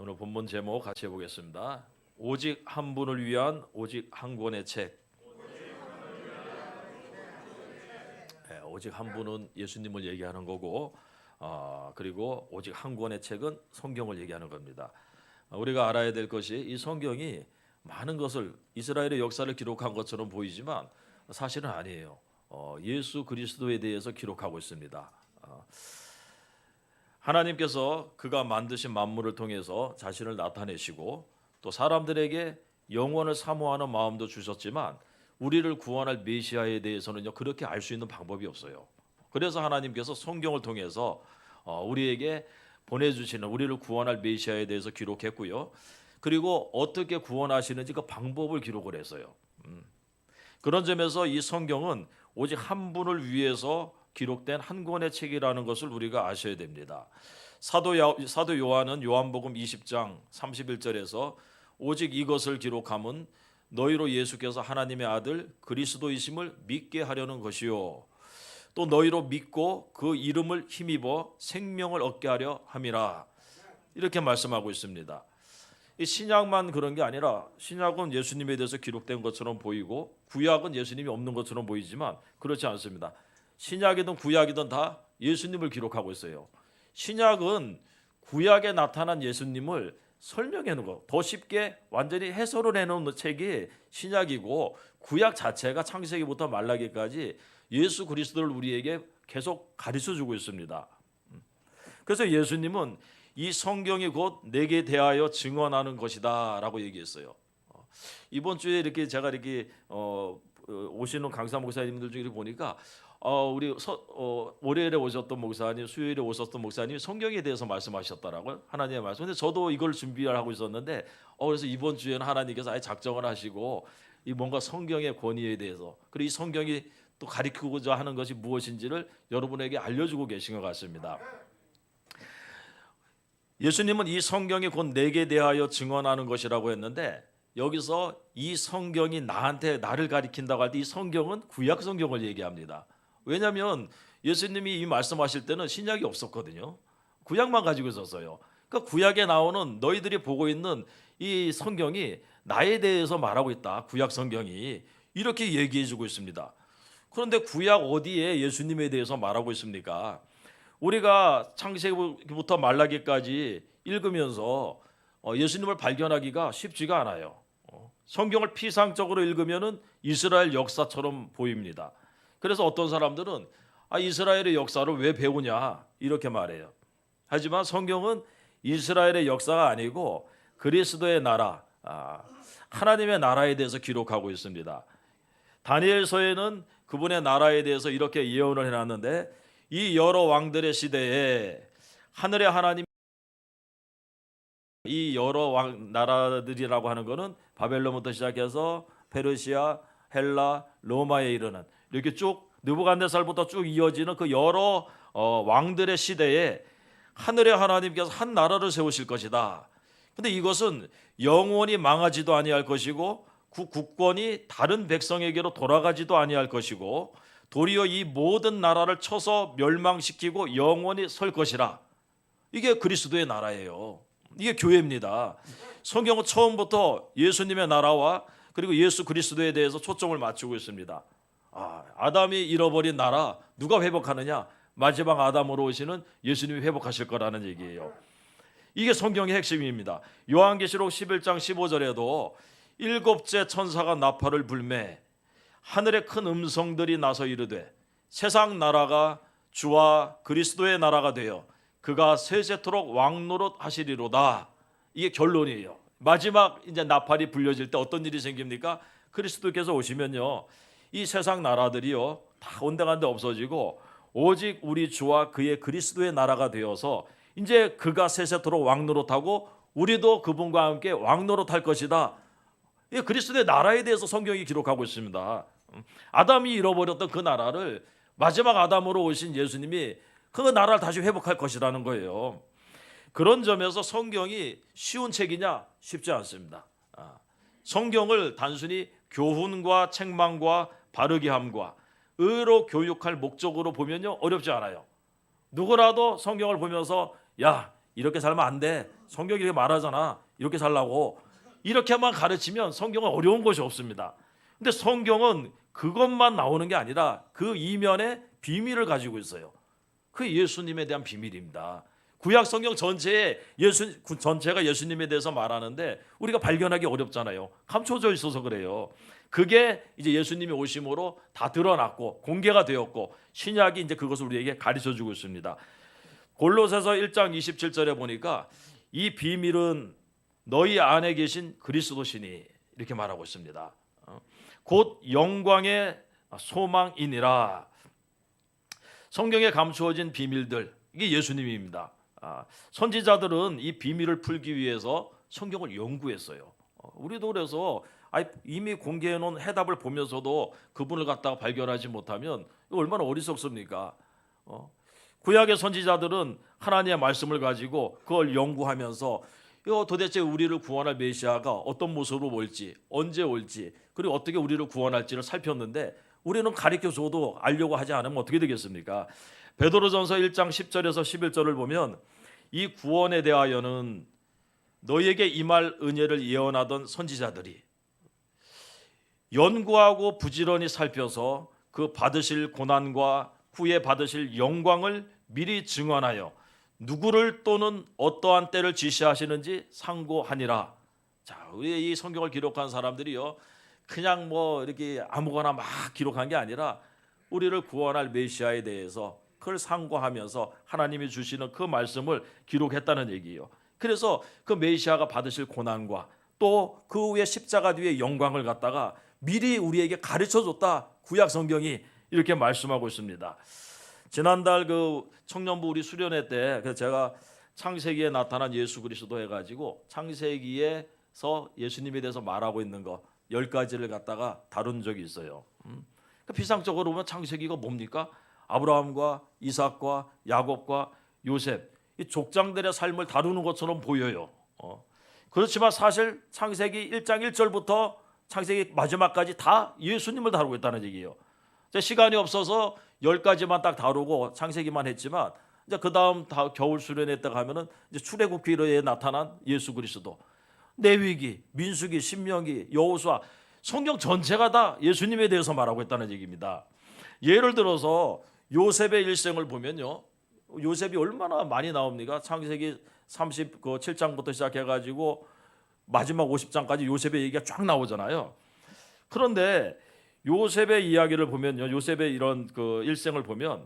오늘 본문 제목 같이 해보겠습니다. 오직 한 분을 위한 오직 한 권의 책. 오직 한 분은 예수님을 얘기하는 거고, 그리고 오직 한 권의 책은 성경을 얘기하는 겁니다. 우리가 알아야 될 것이 이 성경이 많은 것을 이스라엘의 역사를 기록한 것처럼 보이지만 사실은 아니에요. 예수 그리스도에 대해서 기록하고 있습니다. 하나님께서 그가 만드신 만물을 통해서 자신을 나타내시고 또 사람들에게 영원을 사모하는 마음도 주셨지만 우리를 구원할 메시아에 대해서는요 그렇게 알 수 있는 방법이 없어요. 그래서 하나님께서 성경을 통해서 우리에게 보내주시는 우리를 구원할 메시아에 대해서 기록했고요. 그리고 어떻게 구원하시는지 그 방법을 기록을 했어요. 그런 점에서 이 성경은 오직 한 분을 위해서 기록된 한 권의 책이라는 것을 우리가 아셔야 됩니다. 사도 요한은 요한복음 20장 31절에서 오직 이것을 기록함은 너희로 예수께서 하나님의 아들 그리스도이심을 믿게 하려는 것이요 또 너희로 믿고 그 이름을 힘입어 생명을 얻게 하려 함이라. 이렇게 말씀하고 있습니다. 이 신약만 그런 게 아니라 신약은 예수님에 대해서 기록된 것처럼 보이고 구약은 예수님이 없는 것처럼 보이지만 그렇지 않습니다. 신약이든 구약이든 다 예수님을 기록하고 있어요. 신약은 구약에 나타난 예수님을 설명해 놓은 거, 더 쉽게 완전히 해설을 해놓은 책이 신약이고 구약 자체가 창세기부터 말라기까지 예수 그리스도를 우리에게 계속 가르쳐주고 있습니다. 그래서 예수님은 이 성경이 곧 내게 대하여 증언하는 것이다 라고 얘기했어요. 이번 주에 이렇게 제가 이렇게 오시는 강사 목사님들 중에 보니까 우리 월요일에 오셨던 목사님, 수요일에 오셨던 목사님이 성경에 대해서 말씀하셨더라고요. 하나님의 말씀. 근데 저도 이걸 준비하고 있었는데 그래서 이번 주에는 하나님께서 아예 작정을 하시고 이 뭔가 성경의 권위에 대해서 그리고 이 성경이 또 가리키고자 하는 것이 무엇인지를 여러분에게 알려주고 계신 것 같습니다. 예수님은 이 성경이 곧 내게 대하여 증언하는 것이라고 했는데 여기서 이 성경이 나를 가리킨다고 할 때 이 성경은 구약 성경을 얘기합니다. 왜냐하면 예수님이 이 말씀하실 때는 신약이 없었거든요. 구약만 가지고 있었어요. 그러니까 구약에 나오는 너희들이 보고 있는 이 성경이 나에 대해서 말하고 있다. 구약 성경이 이렇게 얘기해주고 있습니다. 그런데 구약 어디에 예수님에 대해서 말하고 있습니까? 우리가 창세기부터 말라기까지 읽으면서 예수님을 발견하기가 쉽지가 않아요. 성경을 피상적으로 읽으면은 이스라엘 역사처럼 보입니다. 그래서 어떤 사람들은 이스라엘의 역사를 왜 배우냐 이렇게 말해요. 하지만 성경은 이스라엘의 역사가 아니고 그리스도의 나라, 하나님의 나라에 대해서 기록하고 있습니다. 다니엘서에는 그분의 나라에 대해서 이렇게 예언을 해놨는데 이 여러 왕들의 시대에 하늘의 하나님 이 여러 나라들이라고 하는 것은 바벨론부터 시작해서 페르시아, 헬라, 로마에 이르는 이렇게 쭉 느부갓네살부터 쭉 이어지는 그 여러 왕들의 시대에 하늘의 하나님께서 한 나라를 세우실 것이다. 근데 이것은 영원히 망하지도 아니할 것이고 그 국권이 다른 백성에게로 돌아가지도 아니할 것이고 도리어 이 모든 나라를 쳐서 멸망시키고 영원히 설 것이라. 이게 그리스도의 나라예요. 이게 교회입니다. 성경은 처음부터 예수님의 나라와 그리고 예수 그리스도에 대해서 초점을 맞추고 있습니다. 아담이 잃어버린 나라 누가 회복하느냐? 마지막 아담으로 오시는 예수님이 회복하실 거라는 얘기예요. 이게 성경의 핵심입니다. 요한계시록 11장 15절에도 일곱째 천사가 나팔을 불매 하늘의 큰 음성들이 나서 이르되 세상 나라가 주와 그리스도의 나라가 되어 그가 세세토록 왕노릇 하시리로다. 이게 결론이에요. 마지막 이제 나팔이 불려질 때 어떤 일이 생깁니까? 그리스도께서 오시면요 이 세상 나라들이요 다 온데간데 없어지고 오직 우리 주와 그의 그리스도의 나라가 되어서 이제 그가 세세토록 왕노릇하고 우리도 그분과 함께 왕노릇할 것이다. 이 그리스도의 나라에 대해서 성경이 기록하고 있습니다. 아담이 잃어버렸던 그 나라를 마지막 아담으로 오신 예수님이 그 나라를 다시 회복할 것이라는 거예요. 그런 점에서 성경이 쉬운 책이냐? 쉽지 않습니다. 성경을 단순히 교훈과 책망과 바르게 함과 의로 교육할 목적으로 보면요 어렵지 않아요. 누구라도 성경을 보면서 야 이렇게 살면 안 돼. 성경이 이렇게 말하잖아. 이렇게 살라고. 이렇게만 가르치면 성경은 어려운 것이 없습니다. 근데 성경은 그것만 나오는 게 아니라 그 이면에 비밀을 가지고 있어요. 그 예수님에 대한 비밀입니다. 구약 성경 전체가 예수님에 대해서 말하는데 우리가 발견하기 어렵잖아요. 감춰져 있어서 그래요. 그게 이제 예수님이 오심으로 다 드러났고 공개가 되었고 신약이 이제 그것을 우리에게 가르쳐 주고 있습니다. 골로새서 1장 27절에 보니까 이 비밀은 너희 안에 계신 그리스도시니 이렇게 말하고 있습니다. 곧 영광의 소망이니라. 성경에 감추어진 비밀들, 이게 예수님입니다. 선지자들은 이 비밀을 풀기 위해서 성경을 연구했어요. 우리도 그래서 이미 공개해 놓은 해답을 보면서도 그분을 갖다가 발견하지 못하면 얼마나 어리석습니까? 구약의 선지자들은 하나님의 말씀을 가지고 그걸 연구하면서 도대체 우리를 구원할 메시아가 어떤 모습으로 올지, 언제 올지, 그리고 어떻게 우리를 구원할지를 살폈는데 우리는 가르쳐줘도 알려고 하지 않으면 어떻게 되겠습니까? 베드로전서 1장 10절에서 11절을 보면 이 구원에 대하여는 너희에게 임할 은혜를 예언하던 선지자들이 연구하고 부지런히 살펴서 그 받으실 고난과 후에 받으실 영광을 미리 증언하여 누구를 또는 어떠한 때를 지시하시는지 상고하니라. 자, 우리 이 성경을 기록한 사람들이요, 그냥 뭐 이렇게 아무거나 막 기록한 게 아니라 우리를 구원할 메시아에 대해서 그걸 상고하면서 하나님이 주시는 그 말씀을 기록했다는 얘기예요. 그래서 그 메시아가 받으실 고난과 또 그 후에 십자가 뒤에 영광을 갖다가 미리 우리에게 가르쳐줬다. 구약 성경이 이렇게 말씀하고 있습니다. 지난달 그 청년부 우리 수련회 때 제가 창세기에 나타난 예수 그리스도 해가지고 창세기에서 예수님에 대해서 말하고 있는 거 10가지를 갖다가 다룬 적이 있어요. 비상적으로 보면 창세기가 뭡니까? 아브라함과 이삭과 야곱과 요셉, 이 족장들의 삶을 다루는 것처럼 보여요. 그렇지만 사실 창세기 1장 1절부터 창세기 마지막까지 다 예수님을 다루고 있다는 얘기예요. 시간이 없어서 10가지만 딱 다루고 창세기만 했지만 이제 그 다음 겨울 수련회 때 가면은 이제 출애굽기에 나타난 예수 그리스도, 레위기, 민수기, 신명기, 여호수아, 성경 전체가 다 예수님에 대해서 말하고 있다는 얘기입니다. 예를 들어서 요셉의 일생을 보면요, 요셉이 얼마나 많이 나옵니까? 창세기 37장부터 시작해가지고 마지막 50장까지 요셉의 얘기가 쫙 나오잖아요. 그런데 요셉의 이야기를 보면요, 요셉의 이런 그 일생을 보면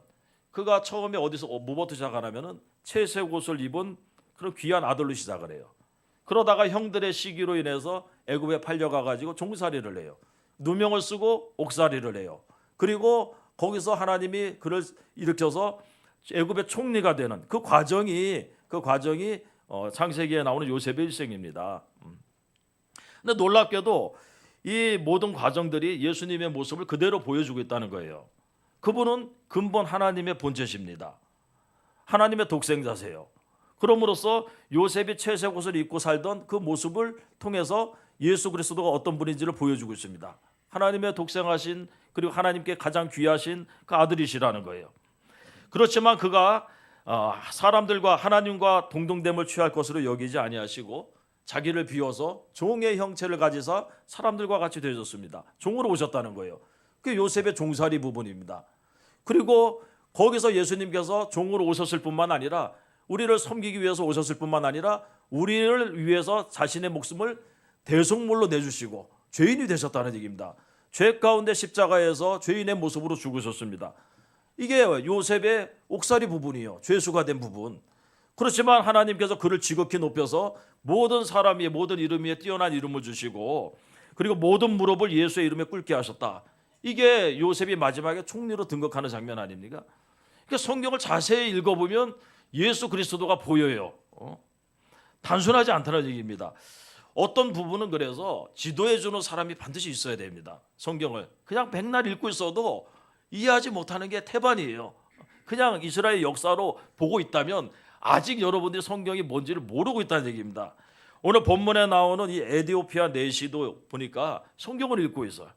그가 처음에 어디서 뭐부터 시작하냐면은 채색 옷을 입은 그런 귀한 아들로 시작을 해요. 그러다가 형들의 시기로 인해서 애굽에 팔려가 가지고 종살이를 해요. 누명을 쓰고 옥살이를 해요. 그리고 거기서 하나님이 그를 일으켜서 애굽의 총리가 되는 그 과정이 창세기에 나오는 요셉의 일생입니다. 근데 놀랍게도 이 모든 과정들이 예수님의 모습을 그대로 보여주고 있다는 거예요. 그분은 근본 하나님의 본체십니다. 하나님의 독생자세요. 그럼으로써 요셉이 채색 옷을 입고 살던 그 모습을 통해서 예수 그리스도가 어떤 분인지를 보여주고 있습니다. 하나님의 독생하신, 그리고 하나님께 가장 귀하신 그 아들이시라는 거예요. 그렇지만 그가 사람들과 하나님과 동등됨을 취할 것으로 여기지 아니하시고 자기를 비워서 종의 형체를 가지사 사람들과 같이 되셨습니다. 종으로 오셨다는 거예요. 그게 요셉의 종살이 부분입니다. 그리고 거기서 예수님께서 종으로 오셨을 뿐만 아니라 우리를 섬기기 위해서 오셨을 뿐만 아니라 우리를 위해서 자신의 목숨을 대속물로 내주시고 죄인이 되셨다는 얘기입니다. 죄 가운데 십자가에서 죄인의 모습으로 죽으셨습니다. 이게 요셉의 옥살이 부분이에요. 죄수가 된 부분. 그렇지만 하나님께서 그를 지극히 높여서 모든 사람 위에, 모든 이름 위에 뛰어난 이름을 주시고 그리고 모든 무릎을 예수의 이름에 꿇게 하셨다. 이게 요셉이 마지막에 총리로 등극하는 장면 아닙니까? 그러니까 성경을 자세히 읽어보면 예수 그리스도가 보여요. 단순하지 않다는 얘기입니다. 어떤 부분은 그래서 지도해주는 사람이 반드시 있어야 됩니다. 성경을 그냥 백날 읽고 있어도 이해하지 못하는 게 태반이에요. 그냥 이스라엘 역사로 보고 있다면 아직 여러분들이 성경이 뭔지를 모르고 있다는 얘기입니다. 오늘 본문에 나오는 이 에디오피아 내시도 보니까 성경을 읽고 있어요.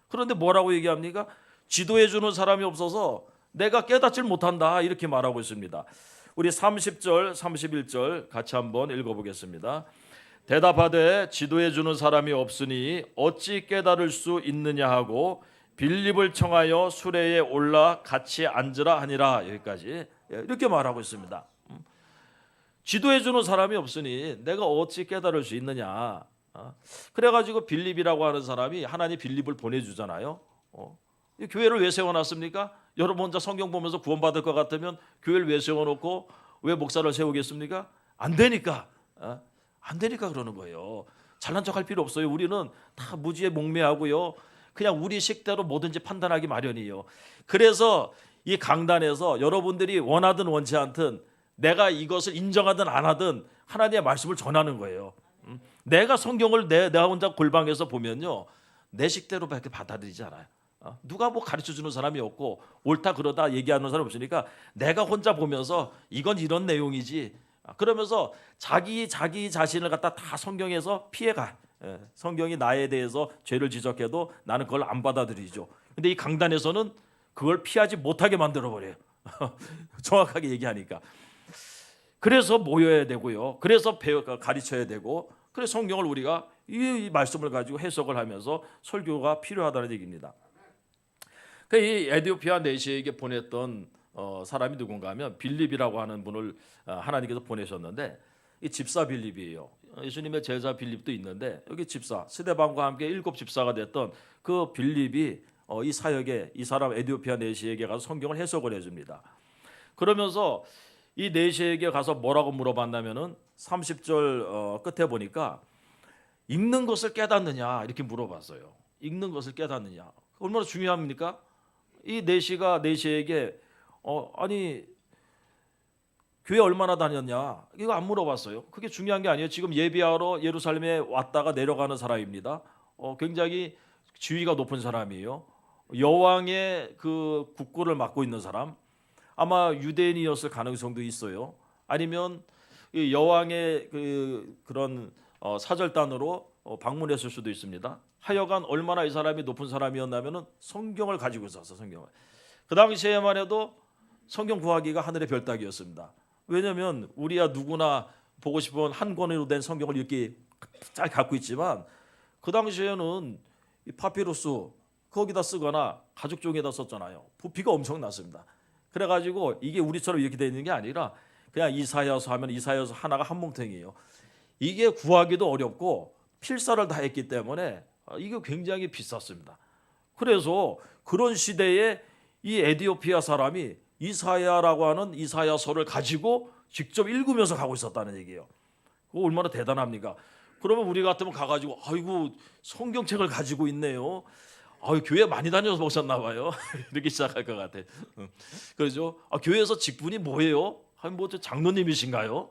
그런데 뭐라고 얘기합니까? 지도해주는 사람이 없어서 내가 깨닫질 못한다, 이렇게 말하고 있습니다. 우리 30절, 31절 같이 한번 읽어보겠습니다. 대답하되 지도해 주는 사람이 없으니 어찌 깨달을 수 있느냐 하고 빌립을 청하여 수레에 올라 같이 앉으라 하니라. 여기까지 이렇게 말하고 있습니다. 지도해 주는 사람이 없으니 내가 어찌 깨달을 수 있느냐. 그래가지고 빌립이라고 하는 사람이 하나님 빌립을 보내주잖아요. 이 교회를 왜 세워놨습니까? 여러분 혼자 성경 보면서 구원받을 것 같으면 교회를 왜 세워놓고 왜 목사를 세우겠습니까? 안 되니까. 안 되니까 그러는 거예요. 잘난 척할 필요 없어요. 우리는 다 무지에 목매하고요. 그냥 우리 식대로 뭐든지 판단하기 마련이에요. 그래서 이 강단에서 여러분들이 원하든 원치 않든 내가 이것을 인정하든 안 하든 하나님의 말씀을 전하는 거예요. 내가 성경을 내가 혼자 골방에서 보면요, 내 식대로밖에 받아들이지 않아요. 누가 뭐 가르쳐주는 사람이 없고 옳다 그러다 얘기하는 사람이 없으니까 내가 혼자 보면서 이건 이런 내용이지. 그러면서 자기 자신을 갖다 다 성경에서 피해가. 성경이 나에 대해서 죄를 지적해도 나는 그걸 안 받아들이죠. 근데 이 강단에서는 그걸 피하지 못하게 만들어 버려요. 정확하게 얘기하니까. 그래서 모여야 되고요. 그래서 가르쳐야 되고, 그래서 성경을 우리가 이 말씀을 가지고 해석을 하면서 설교가 필요하다는 얘기입니다. 이 에디오피아 내시에게 보냈던 사람이 누군가 하면 빌립이라고 하는 분을 하나님께서 보내셨는데, 이 집사 빌립이에요. 예수님의 제자 빌립도 있는데 여기 집사 스데반과 함께 7 집사가 됐던 그 빌립이 이 사역에 이 사람 에디오피아 내시에게 가서 성경을 해석을 해줍니다. 그러면서 이 내시에게 가서 뭐라고 물어봤냐면은 30절 끝에 보니까 읽는 것을 깨닫느냐 이렇게 물어봤어요. 읽는 것을 깨닫느냐 얼마나 중요합니까? 이 내시가 내시에게 아니 교회 얼마나 다녔냐 이거 안 물어봤어요. 그게 중요한 게 아니에요. 지금 예배하러 예루살렘에 왔다가 내려가는 사람입니다. 굉장히 지위가 높은 사람이에요. 여왕의 그 국고를 맡고 있는 사람, 아마 유대인이었을 가능성도 있어요. 아니면 여왕의 그런 사절단으로 방문했을 수도 있습니다. 하여간 얼마나 이 사람이 높은 사람이었냐면은 성경을 가지고 있었어. 성경을. 그 당시에만 해도 성경 구하기가 하늘의 별 따기였습니다. 왜냐하면 우리야 누구나 보고 싶은 한 권으로 된 성경을 이렇게 잘 갖고 있지만 그 당시에는 이 파피루스 거기다 쓰거나 가죽 종이에다 썼잖아요. 부피가 엄청났습니다. 그래가지고 이게 우리처럼 이렇게 되어 있는 게 아니라 그냥 이사야서 하면 이사야서 하나가 한 뭉텅이에요. 이게 구하기도 어렵고 필사를 다 했기 때문에 이게 굉장히 비쌌습니다. 그래서 그런 시대에 이 에디오피아 사람이 이사야라고 하는 이사야서를 가지고 직접 읽으면서 가고 있었다는 얘기예요. 그거 얼마나 대단합니까? 그러면 우리 같으면 가가지고 아이고 성경책을 가지고 있네요. 교회 많이 다녀서 보셨나 봐요. 이렇게 시작할 것 같아. 그렇죠? 교회에서 직분이 뭐예요? 뭐 장로님이신가요?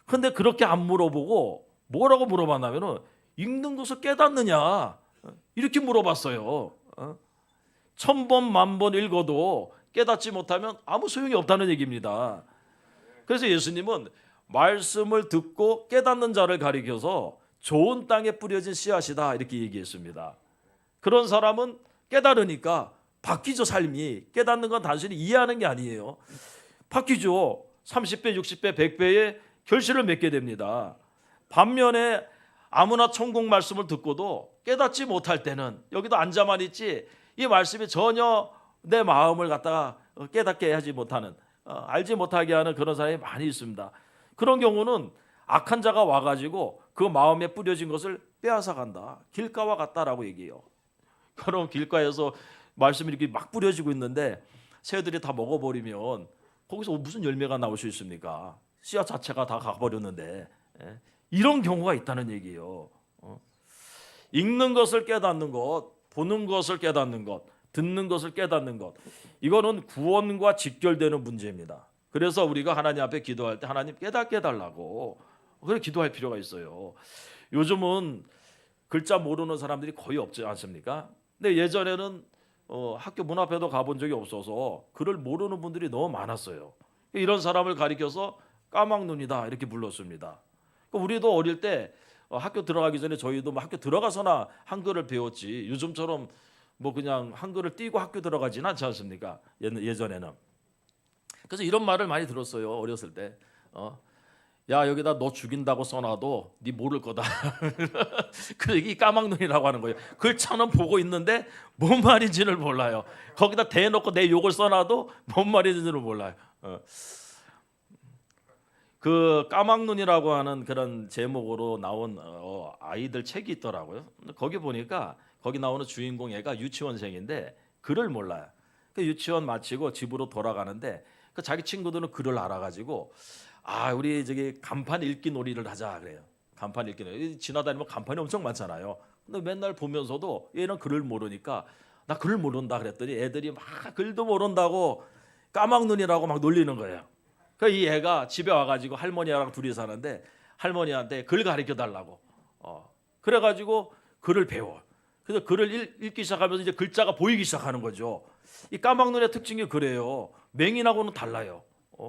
근데 그렇게 안 물어보고 뭐라고 물어봤냐면은 읽는 것을 깨닫느냐 이렇게 물어봤어요. 1000번, 10,000번 읽어도 깨닫지 못하면 아무 소용이 없다는 얘기입니다. 그래서 예수님은 말씀을 듣고 깨닫는 자를 가리켜서 좋은 땅에 뿌려진 씨앗이다 이렇게 얘기했습니다. 그런 사람은 깨달으니까 바뀌죠. 삶이. 깨닫는 건 단순히 이해하는 게 아니에요. 바뀌죠. 30배, 60배, 100배의 결실을 맺게 됩니다. 반면에 아무나 천국 말씀을 듣고도 깨닫지 못할 때는 여기도 앉아만 있지 이 말씀이 전혀 내 마음을 갖다가 깨닫게 하지 못하는, 알지 못하게 하는 그런 사람이 많이 있습니다. 그런 경우는 악한 자가 와가지고 그 마음에 뿌려진 것을 빼앗아 간다. 길가와 같다라고 얘기해요. 그럼 길가에서 말씀이 이렇게 막 뿌려지고 있는데 새들이 다 먹어버리면 거기서 무슨 열매가 나올 수 있습니까? 씨앗 자체가 다 가버렸는데. 이런 경우가 있다는 얘기예요. 읽는 것을 깨닫는 것, 보는 것을 깨닫는 것, 듣는 것을 깨닫는 것, 이거는 구원과 직결되는 문제입니다. 그래서 우리가 하나님 앞에 기도할 때 하나님 깨닫게 해달라고 그렇게 기도할 필요가 있어요. 요즘은 글자 모르는 사람들이 거의 없지 않습니까? 근데 예전에는 학교 문 앞에도 가본 적이 없어서 글을 모르는 분들이 너무 많았어요. 이런 사람을 가리켜서 까막눈이다 이렇게 불렀습니다. 우리도 어릴 때 학교 들어가기 전에 저희도 뭐 학교 들어가서나 한글을 배웠지 요즘처럼 뭐 그냥 한글을 띄고 학교 들어가지는 않지 않습니까? 예전에는. 그래서 이런 말을 많이 들었어요. 어렸을 때. 야, 여기다 너 죽인다고 써놔도 네 모를 거다. 그 이게 까막눈이라고 하는 거예요. 글자는 보고 있는데 뭔 말인지를 몰라요. 거기다 대놓고 내 욕을 써놔도 뭔 말인지를 몰라요. 그 까막눈이라고 하는 그런 제목으로 나온 아이들 책이 있더라고요. 거기 보니까 거기 나오는 주인공 애가 유치원생인데 글을 몰라요. 그 유치원 마치고 집으로 돌아가는데 그 자기 친구들은 글을 알아가지고 우리 저기 간판 읽기 놀이를 하자 그래요. 간판 읽기 놀이. 지나다니면 간판이 엄청 많잖아요. 근데 맨날 보면서도 얘는 글을 모르니까 나 글 모른다 그랬더니 애들이 막 글도 모른다고 까막눈이라고 막 놀리는 거예요. 그 이 애가 집에 와가지고 할머니랑 둘이 사는데 할머니한테 글 가르쳐 달라고. 그래가지고 글을 배워. 그래서 글을 읽기 시작하면서 이제 글자가 보이기 시작하는 거죠. 이 까막눈의 특징이 그래요. 맹인하고는 달라요.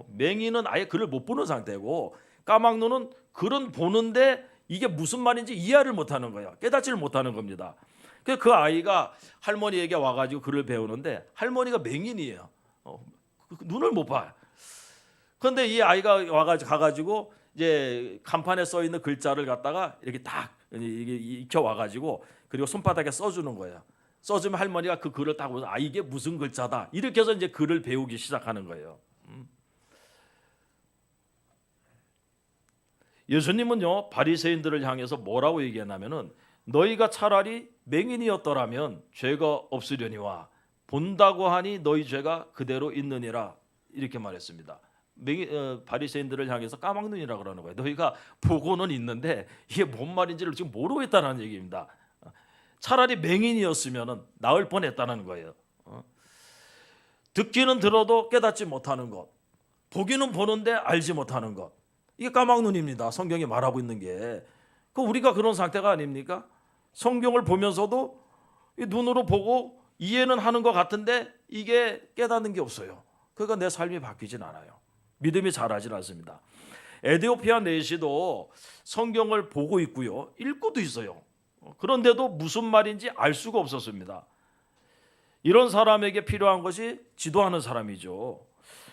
맹인은 아예 글을 못 보는 상태고 까막눈은 글은 보는데 이게 무슨 말인지 이해를 못하는 거예요. 깨닫지를 못하는 겁니다. 그래서 그 아이가 할머니에게 와가지고 글을 배우는데 할머니가 맹인이에요. 눈을 못 봐요. 그런데 이 아이가 가가지고 이제 간판에 써 있는 글자를 갖다가 이렇게 딱 이게 익혀 와가지고 그리고 손바닥에 써주는 거예요. 써주면 할머니가 그 글을 딱 보면서 이게 무슨 글자다 이렇게 해서 이제 글을 배우기 시작하는 거예요. 예수님은요 바리새인들을 향해서 뭐라고 얘기했냐면은 너희가 차라리 맹인이었더라면 죄가 없으려니와 본다고 하니 너희 죄가 그대로 있느니라 이렇게 말했습니다. 바리새인들을 향해서 까막눈이라고 그러는 거예요. 너희가 보고는 있는데 이게 뭔 말인지를 지금 모르겠다는 얘기입니다. 차라리 맹인이었으면 나을 뻔했다는 거예요. 듣기는 들어도 깨닫지 못하는 것, 보기는 보는데 알지 못하는 것, 이게 까막눈입니다. 성경이 말하고 있는 게. 우리가 그런 상태가 아닙니까? 성경을 보면서도 눈으로 보고 이해는 하는 것 같은데 이게 깨닫는 게 없어요. 그러니까 내 삶이 바뀌진 않아요. 믿음이 자라질 않습니다. 에디오피아 내시도 성경을 보고 있고요. 읽고도 있어요. 그런데도 무슨 말인지 알 수가 없었습니다. 이런 사람에게 필요한 것이 지도하는 사람이죠.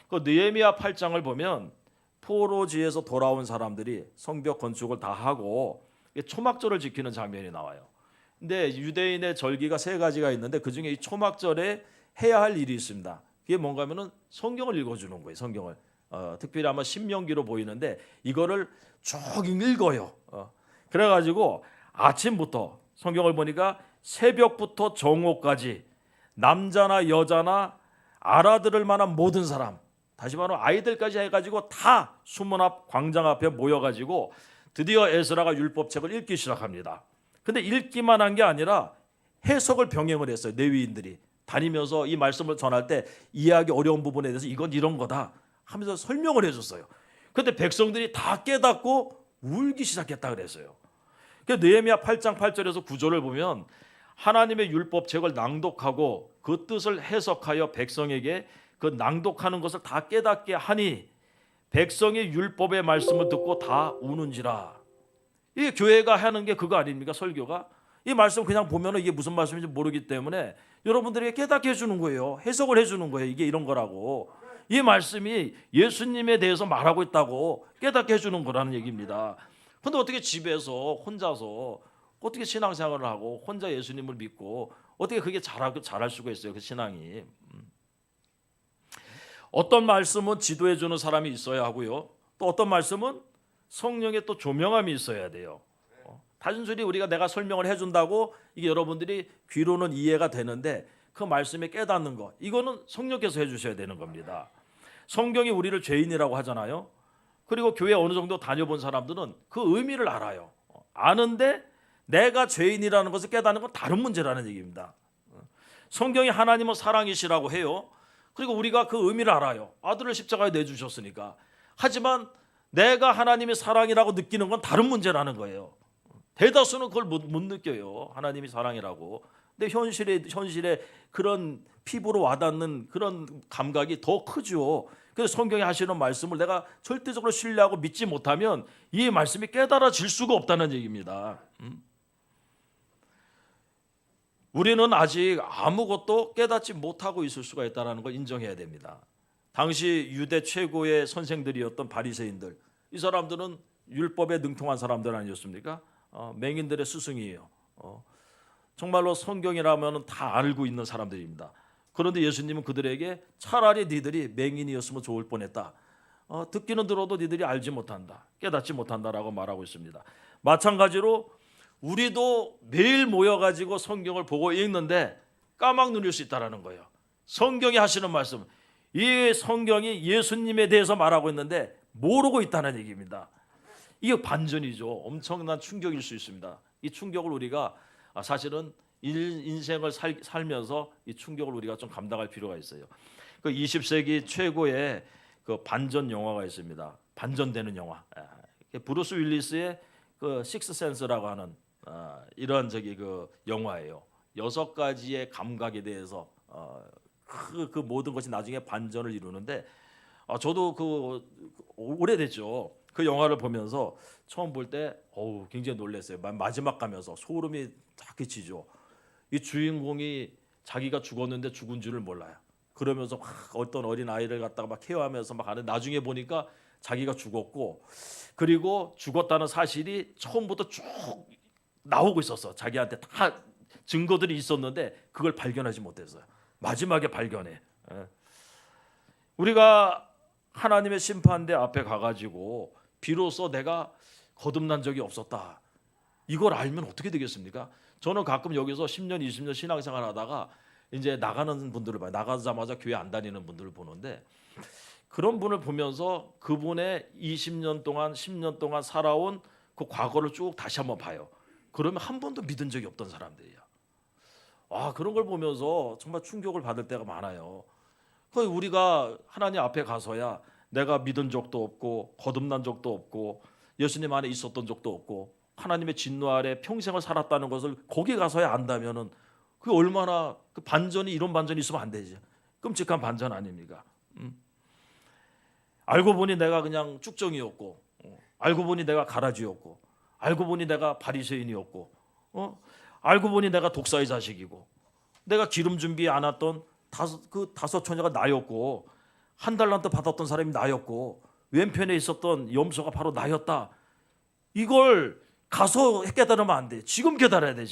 그 느헤미야 8장을 보면 포로지에서 돌아온 사람들이 성벽 건축을 다 하고 초막절을 지키는 장면이 나와요. 근데 유대인의 절기가 3가지가 있는데 그중에 이 초막절에 해야 할 일이 있습니다. 그게 뭔가 하면은 성경을 읽어주는 거예요. 성경을. 특별히 아마 신명기로 보이는데 이거를 쭉 읽어요. 그래가지고 아침부터 성경을 보니까 새벽부터 정오까지 남자나 여자나 알아들을 만한 모든 사람, 다시 말하면 아이들까지 해가지고 다 수문 앞 광장 앞에 모여가지고 드디어 에스라가 율법책을 읽기 시작합니다. 근데 읽기만 한 게 아니라 해석을 병행을 했어요. 레위인들이 다니면서 이 말씀을 전할 때 이해하기 어려운 부분에 대해서 이건 이런 거다 하면서 설명을 해줬어요. 그런데 백성들이 다 깨닫고 울기 시작했다 그랬어요. 느헤미야 8장 8절에서 9절을 보면 하나님의 율법책을 낭독하고 그 뜻을 해석하여 백성에게 그 낭독하는 것을 다 깨닫게 하니 백성이 율법의 말씀을 듣고 다 우는지라. 이게 교회가 하는 게 그거 아닙니까? 설교가 이 말씀 그냥 보면 이게 무슨 말씀인지 모르기 때문에 여러분들에게 깨닫게 해주는 거예요. 해석을 해주는 거예요. 이게 이런 거라고. 이 말씀이 예수님에 대해서 말하고 있다고 깨닫게 해주는 거라는 얘기입니다. 그런데 어떻게 집에서 혼자서 어떻게 신앙생활을 하고 혼자 예수님을 믿고 어떻게 그게 잘할 수가 있어요? 그 신앙이. 어떤 말씀은 지도해 주는 사람이 있어야 하고요. 또 어떤 말씀은 성령의 또 조명함이 있어야 돼요. 단순히 우리가 내가 설명을 해준다고 이게 여러분들이 귀로는 이해가 되는데 그 말씀에 깨닫는 거 이거는 성령께서 해주셔야 되는 겁니다. 성경이 우리를 죄인이라고 하잖아요. 그리고 교회 어느 정도 다녀본 사람들은 그 의미를 알아요. 아는데 내가 죄인이라는 것을 깨닫는 건 다른 문제라는 얘기입니다. 성경이 하나님은 사랑이시라고 해요. 그리고 우리가 그 의미를 알아요. 아들을 십자가에 내주셨으니까. 하지만 내가 하나님의 사랑이라고 느끼는 건 다른 문제라는 거예요. 대다수는 그걸 못 느껴요. 하나님이 사랑이라고. 근데 현실에 그런 피부로 와닿는 그런 감각이 더 크죠. 그래서 성경이 하시는 말씀을 내가 절대적으로 신뢰하고 믿지 못하면 이 말씀이 깨달아질 수가 없다는 얘기입니다. 우리는 아직 아무것도 깨닫지 못하고 있을 수가 있다는 걸 인정해야 됩니다. 당시 유대 최고의 선생들이었던 바리새인들, 이 사람들은 율법에 능통한 사람들 아니었습니까? 맹인들의 스승이에요. 정말로 성경이라면 다 알고 있는 사람들입니다. 그런데 예수님은 그들에게 차라리 니들이 맹인이었으면 좋을 뻔했다. 듣기는 들어도 니들이 알지 못한다, 깨닫지 못한다라고 말하고 있습니다. 마찬가지로 우리도 매일 모여가지고 성경을 보고 읽는데 까막 누릴 수 있다는 거예요. 성경이 하시는 말씀, 이 성경이 예수님에 대해서 말하고 있는데 모르고 있다는 얘기입니다. 이게 반전이죠. 엄청난 충격일 수 있습니다. 이 충격을 우리가 사실은 인생을 살면서 이 충격을 우리가 좀 감당할 필요가 있어요. 그 20세기 최고의 그 반전 영화가 있습니다. 반전되는 영화. 브루스 윌리스의 그 식스센스라고 하는 이런 그 영화예요. 6가지의 감각에 대해서 그 모든 것이 나중에 반전을 이루는데 저도 그 오래됐죠. 그 영화를 보면서 처음 볼 때 굉장히 놀랐어요. 마지막 가면서 소름이 딱 끼치죠. 이 주인공이 자기가 죽었는데 죽은 줄을 몰라요. 그러면서 막 어떤 어린 아이를 갖다가 막 케어하면서 막 하는, 나중에 보니까 자기가 죽었고, 그리고 죽었다는 사실이 처음부터 쭉 나오고 있었어. 자기한테 다 증거들이 있었는데 그걸 발견하지 못했어요. 마지막에 발견해. 우리가 하나님의 심판대 앞에 가가지고 비로소 내가 거듭난 적이 없었다, 이걸 알면 어떻게 되겠습니까? 저는 가끔 여기서 10년, 20년 신앙생활 하다가 이제 나가는 분들을 봐요. 나가자마자 교회 안 다니는 분들을 보는데, 그런 분을 보면서 그분의 20년 동안, 10년 동안 살아온 그 과거를 쭉 다시 한번 봐요. 그러면 한 번도 믿은 적이 없던 사람들이야. 그런 걸 보면서 정말 충격을 받을 때가 많아요. 우리가 하나님 앞에 가서야 내가 믿은 적도 없고 거듭난 적도 없고 예수님 안에 있었던 적도 없고 하나님의 진노 아래 평생을 살았다는 것을 거기 가서야 안다면은 그 얼마나 그 반전이, 이런 반전이 있으면 안 되지. 끔찍한 반전 아닙니까? 알고 보니 내가 그냥 쭉정이었고, 알고 보니 내가 가라지였고, 알고 보니 내가 바리새인이었고, 알고 보니 내가 독사의 자식이고, 내가 기름 준비 안 했던 다섯 처녀가 나였고, 한 달란트 받았던 사람이 나였고, 왼편에 있었던 염소가 바로 나였다. 이걸 가서 깨달으면 안 돼. 지금 깨달아야 돼.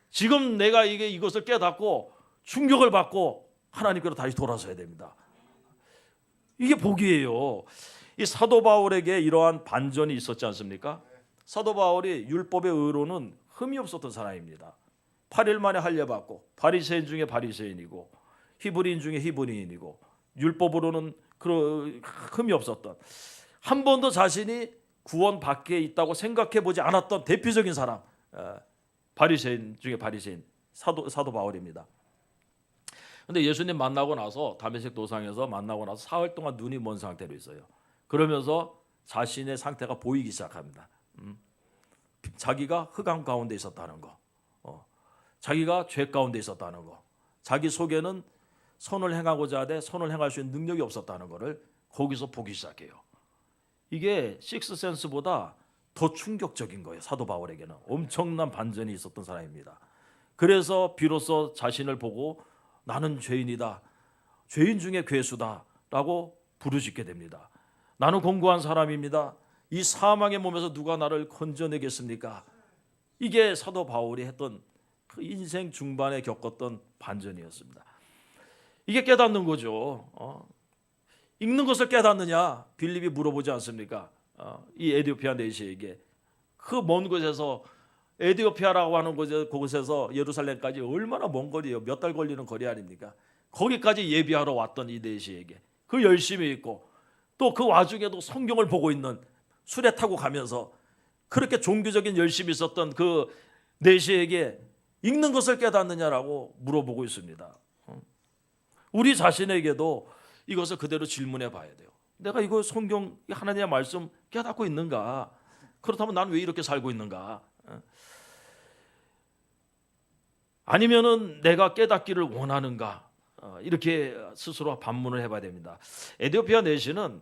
지금 내가 이것을 깨닫고 충격을 받고 하나님께로 다시 돌아서야 됩니다. 이게 복이에요. 이 사도 바울에게 이러한 반전이 있었지 않습니까? 사도 바울이 율법의 의로는 흠이 없었던 사람입니다. 8일 만에 할례받고 바리새인 중에 바리새인이고 히브리인 중에 히브리인이고 율법으로는 흠이 없었던, 한 번도 자신이 구원 밖에 있다고 생각해 보지 않았던 대표적인 사람, 바리새인 중에 바리새인 사도 바울입니다. 근데 예수님 만나고 나서, 다메섹 도상에서 만나고 나서 사흘 동안 눈이 먼 상태로 있어요. 그러면서 자신의 상태가 보이기 시작합니다. 자기가 흑암 가운데 있었다는 거, 자기가 죄 가운데 있었다는 거, 자기 속에는 선을 행하고자 하되 선을 행할 수 있는 능력이 없었다는 것을 거기서 보기 시작해요. 이게 식스센스보다 더 충격적인 거예요. 사도 바울에게는 엄청난 반전이 있었던 사람입니다. 그래서 비로소 자신을 보고 나는 죄인이다, 죄인 중에 괴수다 라고 부르짖게 됩니다. 나는 공고한 사람입니다. 이 사망의 몸에서 누가 나를 건져내겠습니까? 이게 사도 바울이 했던 그 인생 중반에 겪었던 반전이었습니다. 이게 깨닫는 거죠. 읽는 것을 깨닫느냐? 빌립이 물어보지 않습니까? 이 에디오피아 내시에게 그 먼 곳에서, 에디오피아라고 하는 곳에서 예루살렘까지 얼마나 먼 거리예요. 몇 달 걸리는 거리 아닙니까? 거기까지 예비하러 왔던 이 내시에게 그 열심히 있고 또 그 와중에도 성경을 보고 있는, 수레 타고 가면서 그렇게 종교적인 열심이 있었던 그 내시에게 읽는 것을 깨닫느냐라고 물어보고 있습니다. 우리 자신에게도 이것을 그대로 질문해 봐야 돼요. 내가 이거 성경 하나님의 말씀 깨닫고 있는가? 그렇다면 나는 왜 이렇게 살고 있는가? 아니면은 내가 깨닫기를 원하는가? 이렇게 스스로 반문을 해봐야 됩니다. 에디오피아 내시는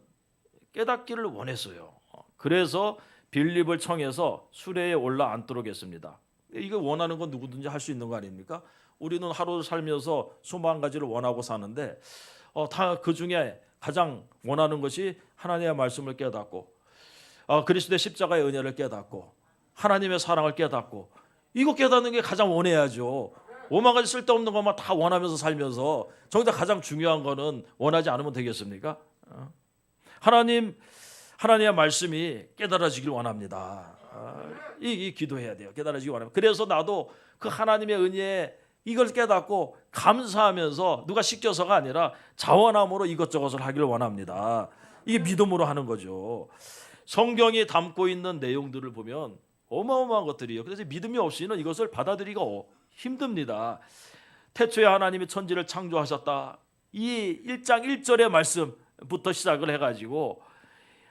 깨닫기를 원했어요. 그래서 빌립을 청해서 수레에 올라 앉도록 했습니다. 이거 원하는 건 누구든지 할 수 있는 거 아닙니까? 우리는 하루 살면서 수만 가지를 원하고 사는데 다 그 중에 가장 원하는 것이 하나님의 말씀을 깨닫고 그리스도의 십자가의 은혜를 깨닫고 하나님의 사랑을 깨닫고 이거 깨닫는 게 가장 원해야죠. 오만 가지 쓸데없는 것만 다 원하면서 살면서 정작 가장 중요한 거는 원하지 않으면 되겠습니까? 하나님의 말씀이 깨달아지길 원합니다. 이 기도해야 돼요. 깨달아지길 원합니다. 그래서 나도 그 하나님의 은혜에 이걸 깨닫고 감사하면서 누가 시켜서가 아니라 자원함으로 이것저것을 하기를 원합니다. 이게 믿음으로 하는 거죠. 성경이 담고 있는 내용들을 보면 어마어마한 것들이에요. 그래서 믿음이 없이는 이것을 받아들이기가 힘듭니다. 태초에 하나님이 천지를 창조하셨다. 이 1장 1절의 말씀부터 시작을 해가지고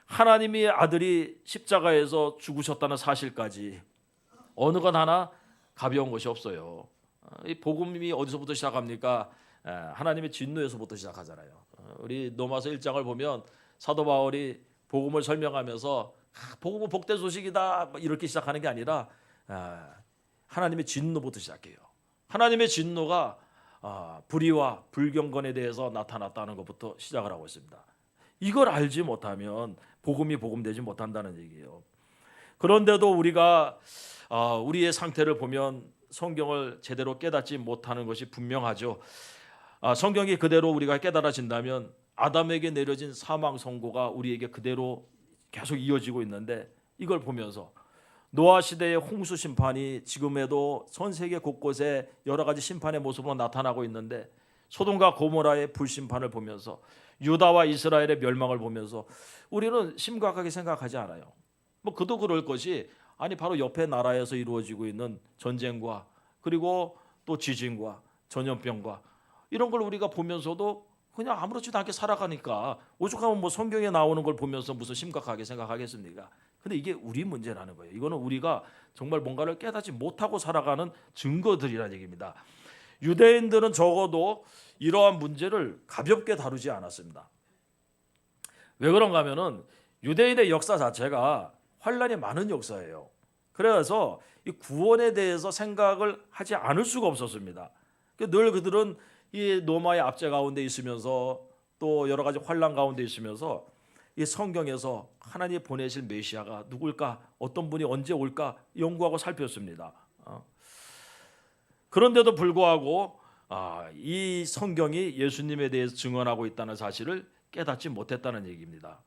하나님의 아들이 십자가에서 죽으셨다는 사실까지 어느 것 하나 가벼운 것이 없어요. 이 복음이 어디서부터 시작합니까? 하나님의 진노에서부터 시작하잖아요. 우리 로마서 1장을 보면 사도 바울이 복음을 설명하면서 복음은 복된 소식이다 이렇게 시작하는 게 아니라 하나님의 진노부터 시작해요. 하나님의 진노가 불의와 불경건에 대해서 나타났다는 것부터 시작을 하고 있습니다. 이걸 알지 못하면 복음이 복음되지 못한다는 얘기예요. 그런데도 우리가 우리의 상태를 보면 성경을 제대로 깨닫지 못하는 것이 분명하죠. 성경이 그대로 우리가 깨달아진다면 아담에게 내려진 사망 선고가 우리에게 그대로 계속 이어지고 있는데 이걸 보면서 노아 시대의 홍수 심판이 지금에도 전 세계 곳곳에 여러 가지 심판의 모습으로 나타나고 있는데 소돔과 고모라의 불심판을 보면서 유다와 이스라엘의 멸망을 보면서 우리는 심각하게 생각하지 않아요. 뭐 그도 그럴 것이 아니 바로 옆에 나라에서 이루어지고 있는 전쟁과 그리고 또 지진과 전염병과 이런 걸 우리가 보면서도 그냥 아무렇지도 않게 살아가니까 오죽하면 뭐 성경에 나오는 걸 보면서 무슨 심각하게 생각하겠습니까? 근데 이게 우리 문제라는 거예요. 이거는 우리가 정말 뭔가를 깨닫지 못하고 살아가는 증거들이라는 얘기입니다. 유대인들은 적어도 이러한 문제를 가볍게 다루지 않았습니다. 왜 그런가 하면은 유대인의 역사 자체가 환란이 많은 역사예요. 그래서 이 구원에 대해서 생각을 하지 않을 수가 없었습니다. 늘 그들은 이 로마의 압제 가운데 있으면서 또 여러 가지 환란 가운데 있으면서 이 성경에서 하나님이 보내실 메시아가 누굴까, 어떤 분이 언제 올까 연구하고 살폈습니다. 그런데도 불구하고 이 성경이 예수님에 대해서 증언하고 있다는 사실을 깨닫지 못했다는 얘기입니다.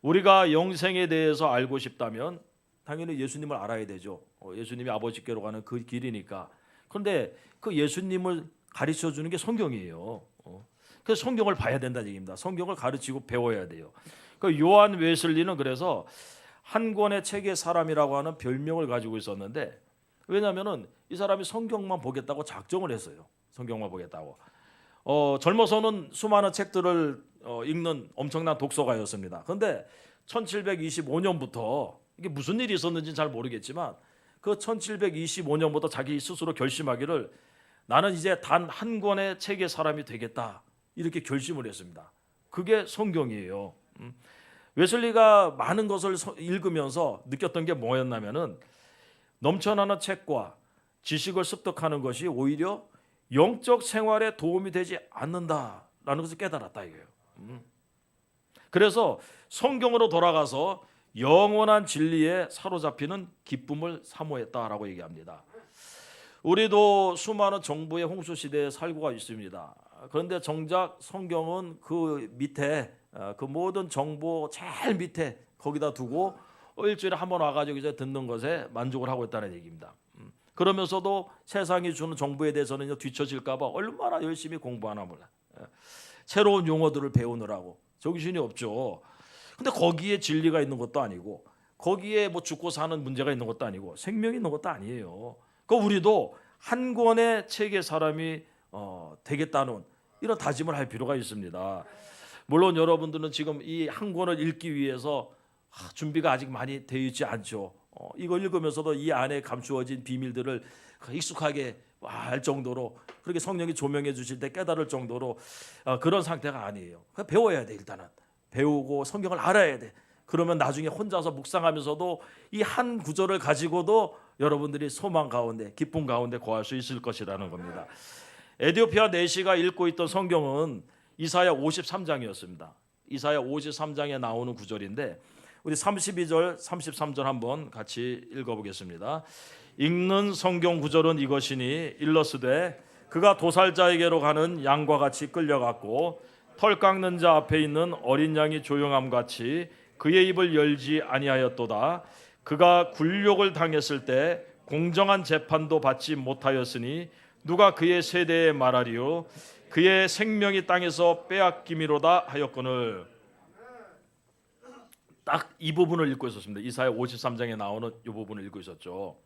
우리가 영생에 대해서 알고 싶다면 당연히 예수님을 알아야 되죠. 예수님이 아버지께로 가는 그 길이니까. 그런데 그 예수님을 가르쳐 주는 게 성경이에요. 그래서 성경을 봐야 된다는 얘기입니다. 성경을 가르치고 배워야 돼요. 그 요한 웨슬리는 그래서 한 권의 책의 사람이라고 하는 별명을 가지고 있었는데 왜냐하면은 이 사람이 성경만 보겠다고 작정을 했어요. 성경만 보겠다고. 젊어서는 수많은 책들을 읽는 엄청난 독서가였습니다. 그런데 1725년부터 이게 무슨 일이 있었는지는 잘 모르겠지만 그 1725년부터 자기 스스로 결심하기를 나는 이제 단 한 권의 책의 사람이 되겠다 이렇게 결심을 했습니다. 그게 성경이에요. 웨슬리가 많은 것을 읽으면서 느꼈던 게 뭐였냐면은 넘쳐나는 책과 지식을 습득하는 것이 오히려 영적 생활에 도움이 되지 않는다라는 것을 깨달았다 이거예요. 그래서 성경으로 돌아가서 영원한 진리에 사로잡히는 기쁨을 사모했다라고 얘기합니다. 우리도 수많은 정부의 홍수 시대에 살고 있습니다. 그런데 정작 성경은 그 밑에 그 모든 정보 제일 밑에 거기다 두고 일주일에 한 번 와가지고 이제 듣는 것에 만족을 하고 있다는 얘기입니다. 그러면서도 세상이 주는 정보에 대해서는 뒤처질까봐 얼마나 열심히 공부하나 몰라. 새로운 용어들을 배우느라고 정신이 없죠. 근데 거기에 진리가 있는 것도 아니고 거기에 뭐 죽고 사는 문제가 있는 것도 아니고 생명이 있는 것도 아니에요. 그 우리도 한 권의 책의 사람이 되겠다는 이런 다짐을 할 필요가 있습니다. 물론 여러분들은 지금 이 한 권을 읽기 위해서 준비가 아직 많이 되어 있지 않죠. 이걸 읽으면서도 이 안에 감추어진 비밀들을 익숙하게 알 정도로 그렇게 성령이 조명해 주실 때 깨달을 정도로 그런 상태가 아니에요. 배워야 돼. 일단은 배우고 성경을 알아야 돼. 그러면 나중에 혼자서 묵상하면서도 이 한 구절을 가지고도 여러분들이 소망 가운데 기쁨 가운데 거할 수 있을 것이라는 겁니다. 에디오피아 내시가 읽고 있던 성경은 이사야 53장이었습니다. 이사야 53장에 나오는 구절인데 우리 32절, 33절 한번 같이 읽어보겠습니다. 읽는 성경 구절은 이것이니 일러스되 그가 도살자에게로 가는 양과 같이 끌려갔고 털 깎는 자 앞에 있는 어린 양이 조용함 같이 그의 입을 열지 아니하였도다. 그가 굴욕을 당했을 때 공정한 재판도 받지 못하였으니 누가 그의 세대에 말하리요. 그의 생명이 땅에서 빼앗김이로다 하였거늘. 딱 이 부분을 읽고 있었습니다. 이사야 53장에 나오는 이 부분을 읽고 있었죠.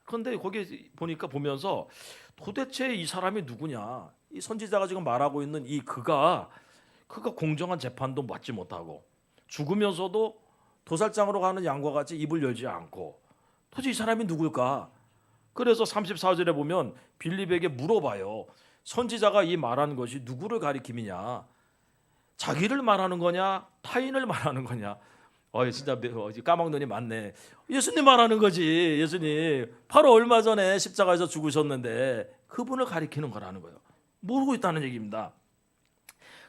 그런데 거기 보면서 도대체 이 사람이 누구냐? 이 선지자가 지금 말하고 있는 이 그가 공정한 재판도 받지 못하고 죽으면서도 도살장으로 가는 양과 같이 입을 열지 않고 도대체 이 사람이 누굴까? 그래서 34절에 보면 빌립에게 물어봐요. 선지자가 이 말하는 것이 누구를 가리킴이냐? 자기를 말하는 거냐? 타인을 말하는 거냐? 진짜 까막눈이 많네. 예수님 말하는 거지. 예수님 바로 얼마 전에 십자가에서 죽으셨는데 그분을 가리키는 거라는 거예요. 모르고 있다는 얘기입니다.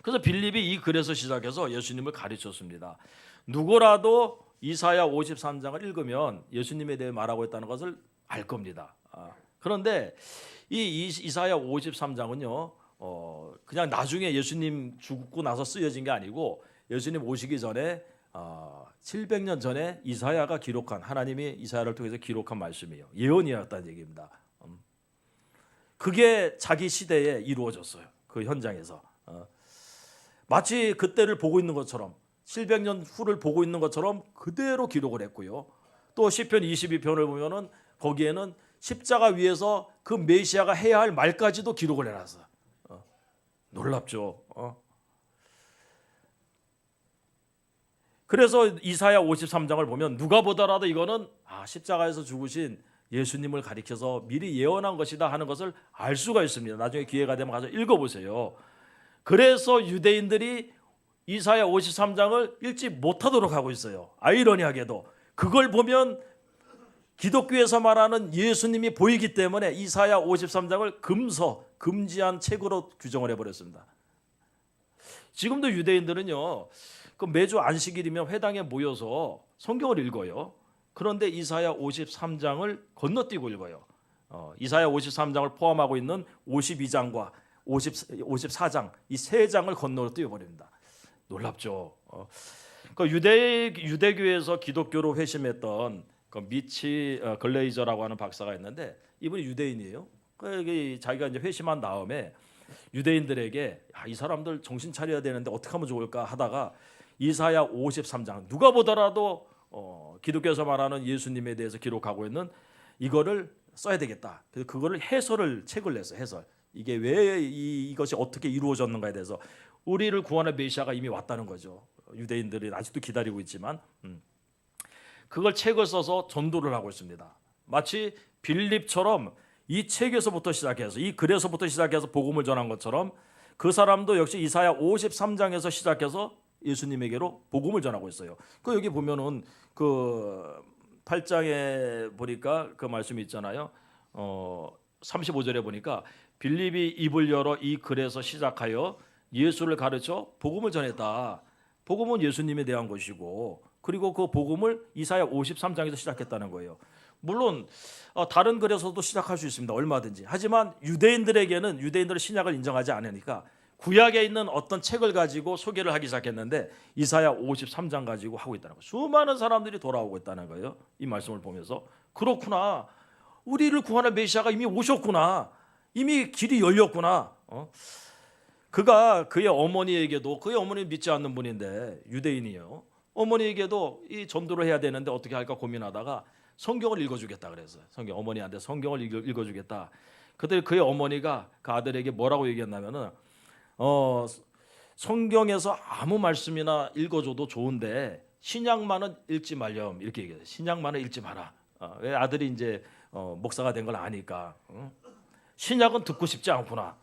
그래서 빌립이 이 글에서 시작해서 예수님을 가르쳤습니다. 누구라도 이사야 53장을 읽으면 예수님에 대해 말하고 있다는 것을 알 겁니다. 그런데 이 이사야 53장은요 그냥 나중에 예수님 죽고 나서 쓰여진 게 아니고 예수님 오시기 전에 700년 전에 이사야가 기록한, 하나님이 이사야를 통해서 기록한 말씀이에요. 예언이었다는 얘기입니다. 그게 자기 시대에 이루어졌어요. 그 현장에서 마치 그때를 보고 있는 것처럼 700년 후를 보고 있는 것처럼 그대로 기록을 했고요. 또 시편 22편을 보면은 거기에는 십자가 위에서 그 메시아가 해야 할 말까지도 기록을 해놨어요. 놀랍죠. 그래서 이사야 53장을 보면 누가 보더라도 이거는 십자가에서 죽으신 예수님을 가리켜서 미리 예언한 것이다 하는 것을 알 수가 있습니다. 나중에 기회가 되면 가서 읽어보세요. 그래서 유대인들이 이사야 53장을 읽지 못하도록 하고 있어요. 아이러니하게도 그걸 보면 기독교에서 말하는 예수님이 보이기 때문에 이사야 53장을 금지한 책으로 규정을 해버렸습니다. 지금도 유대인들은요 그 매주 안식일이면 회당에 모여서 성경을 읽어요. 그런데 이사야 53장을 건너뛰고 읽어요. 이사야 53장을 포함하고 있는 52장과 54장 이 세 장을 건너뛰어 버립니다. 놀랍죠. 그 유대교에서 기독교로 회심했던 그 미치 글레이저라고 하는 박사가 있는데 이분이 유대인이에요. 자기가 이제 회심한 다음에 유대인들에게 이 사람들 정신 차려야 되는데 어떻게 하면 좋을까 하다가 이사야 53장 누가 보더라도 기독교에서 말하는 예수님에 대해서 기록하고 있는 이거를 써야 되겠다. 그래서 그거를 책을 냈어요. 해설. 이게 왜 이것이 어떻게 이루어졌는가에 대해서 우리를 구원할 메시아가 이미 왔다는 거죠. 유대인들이 아직도 기다리고 있지만 그걸 책을 써서 전도를 하고 있습니다. 마치 빌립처럼 이 책에서부터 시작해서 이 글에서부터 시작해서 복음을 전한 것처럼 그 사람도 역시 이사야 53장에서 시작해서 예수님에게로 복음을 전하고 있어요. 그 여기 보면은 그 8장에 보니까 그 말씀이 있잖아요. 35절에 보니까 빌립이 입을 열어 이 글에서 시작하여 예수를 가르쳐 복음을 전했다. 복음은 예수님에 대한 것이고 그리고 그 복음을 이사야 53장에서 시작했다는 거예요. 물론 다른 글에서도 시작할 수 있습니다. 얼마든지. 하지만 유대인들의 신약을 인정하지 않으니까 구약에 있는 어떤 책을 가지고 소개를 하기 시작했는데 이사야 53장 가지고 하고 있다는 거예요. 수많은 사람들이 돌아오고 있다는 거예요. 이 말씀을 보면서 그렇구나. 우리를 구원할 메시아가 이미 오셨구나. 이미 길이 열렸구나. 그가 그의 어머니에게도 그의 어머니는 믿지 않는 분인데 유대인이에요. 어머니에게도 이 전도를 해야 되는데 어떻게 할까 고민하다가 성경을 읽어주겠다 그랬어요. 어머니한테 성경을 읽어주겠다. 그때 그의 어머니가 그 아들에게 뭐라고 얘기했냐면은 성경에서 아무 말씀이나 읽어줘도 좋은데 신약만은 읽지 말렴 이렇게 얘기해요. 신약만은 읽지 마라. 왜 아들이 이제 목사가 된 걸 아니까. 신약은 듣고 싶지 않구나.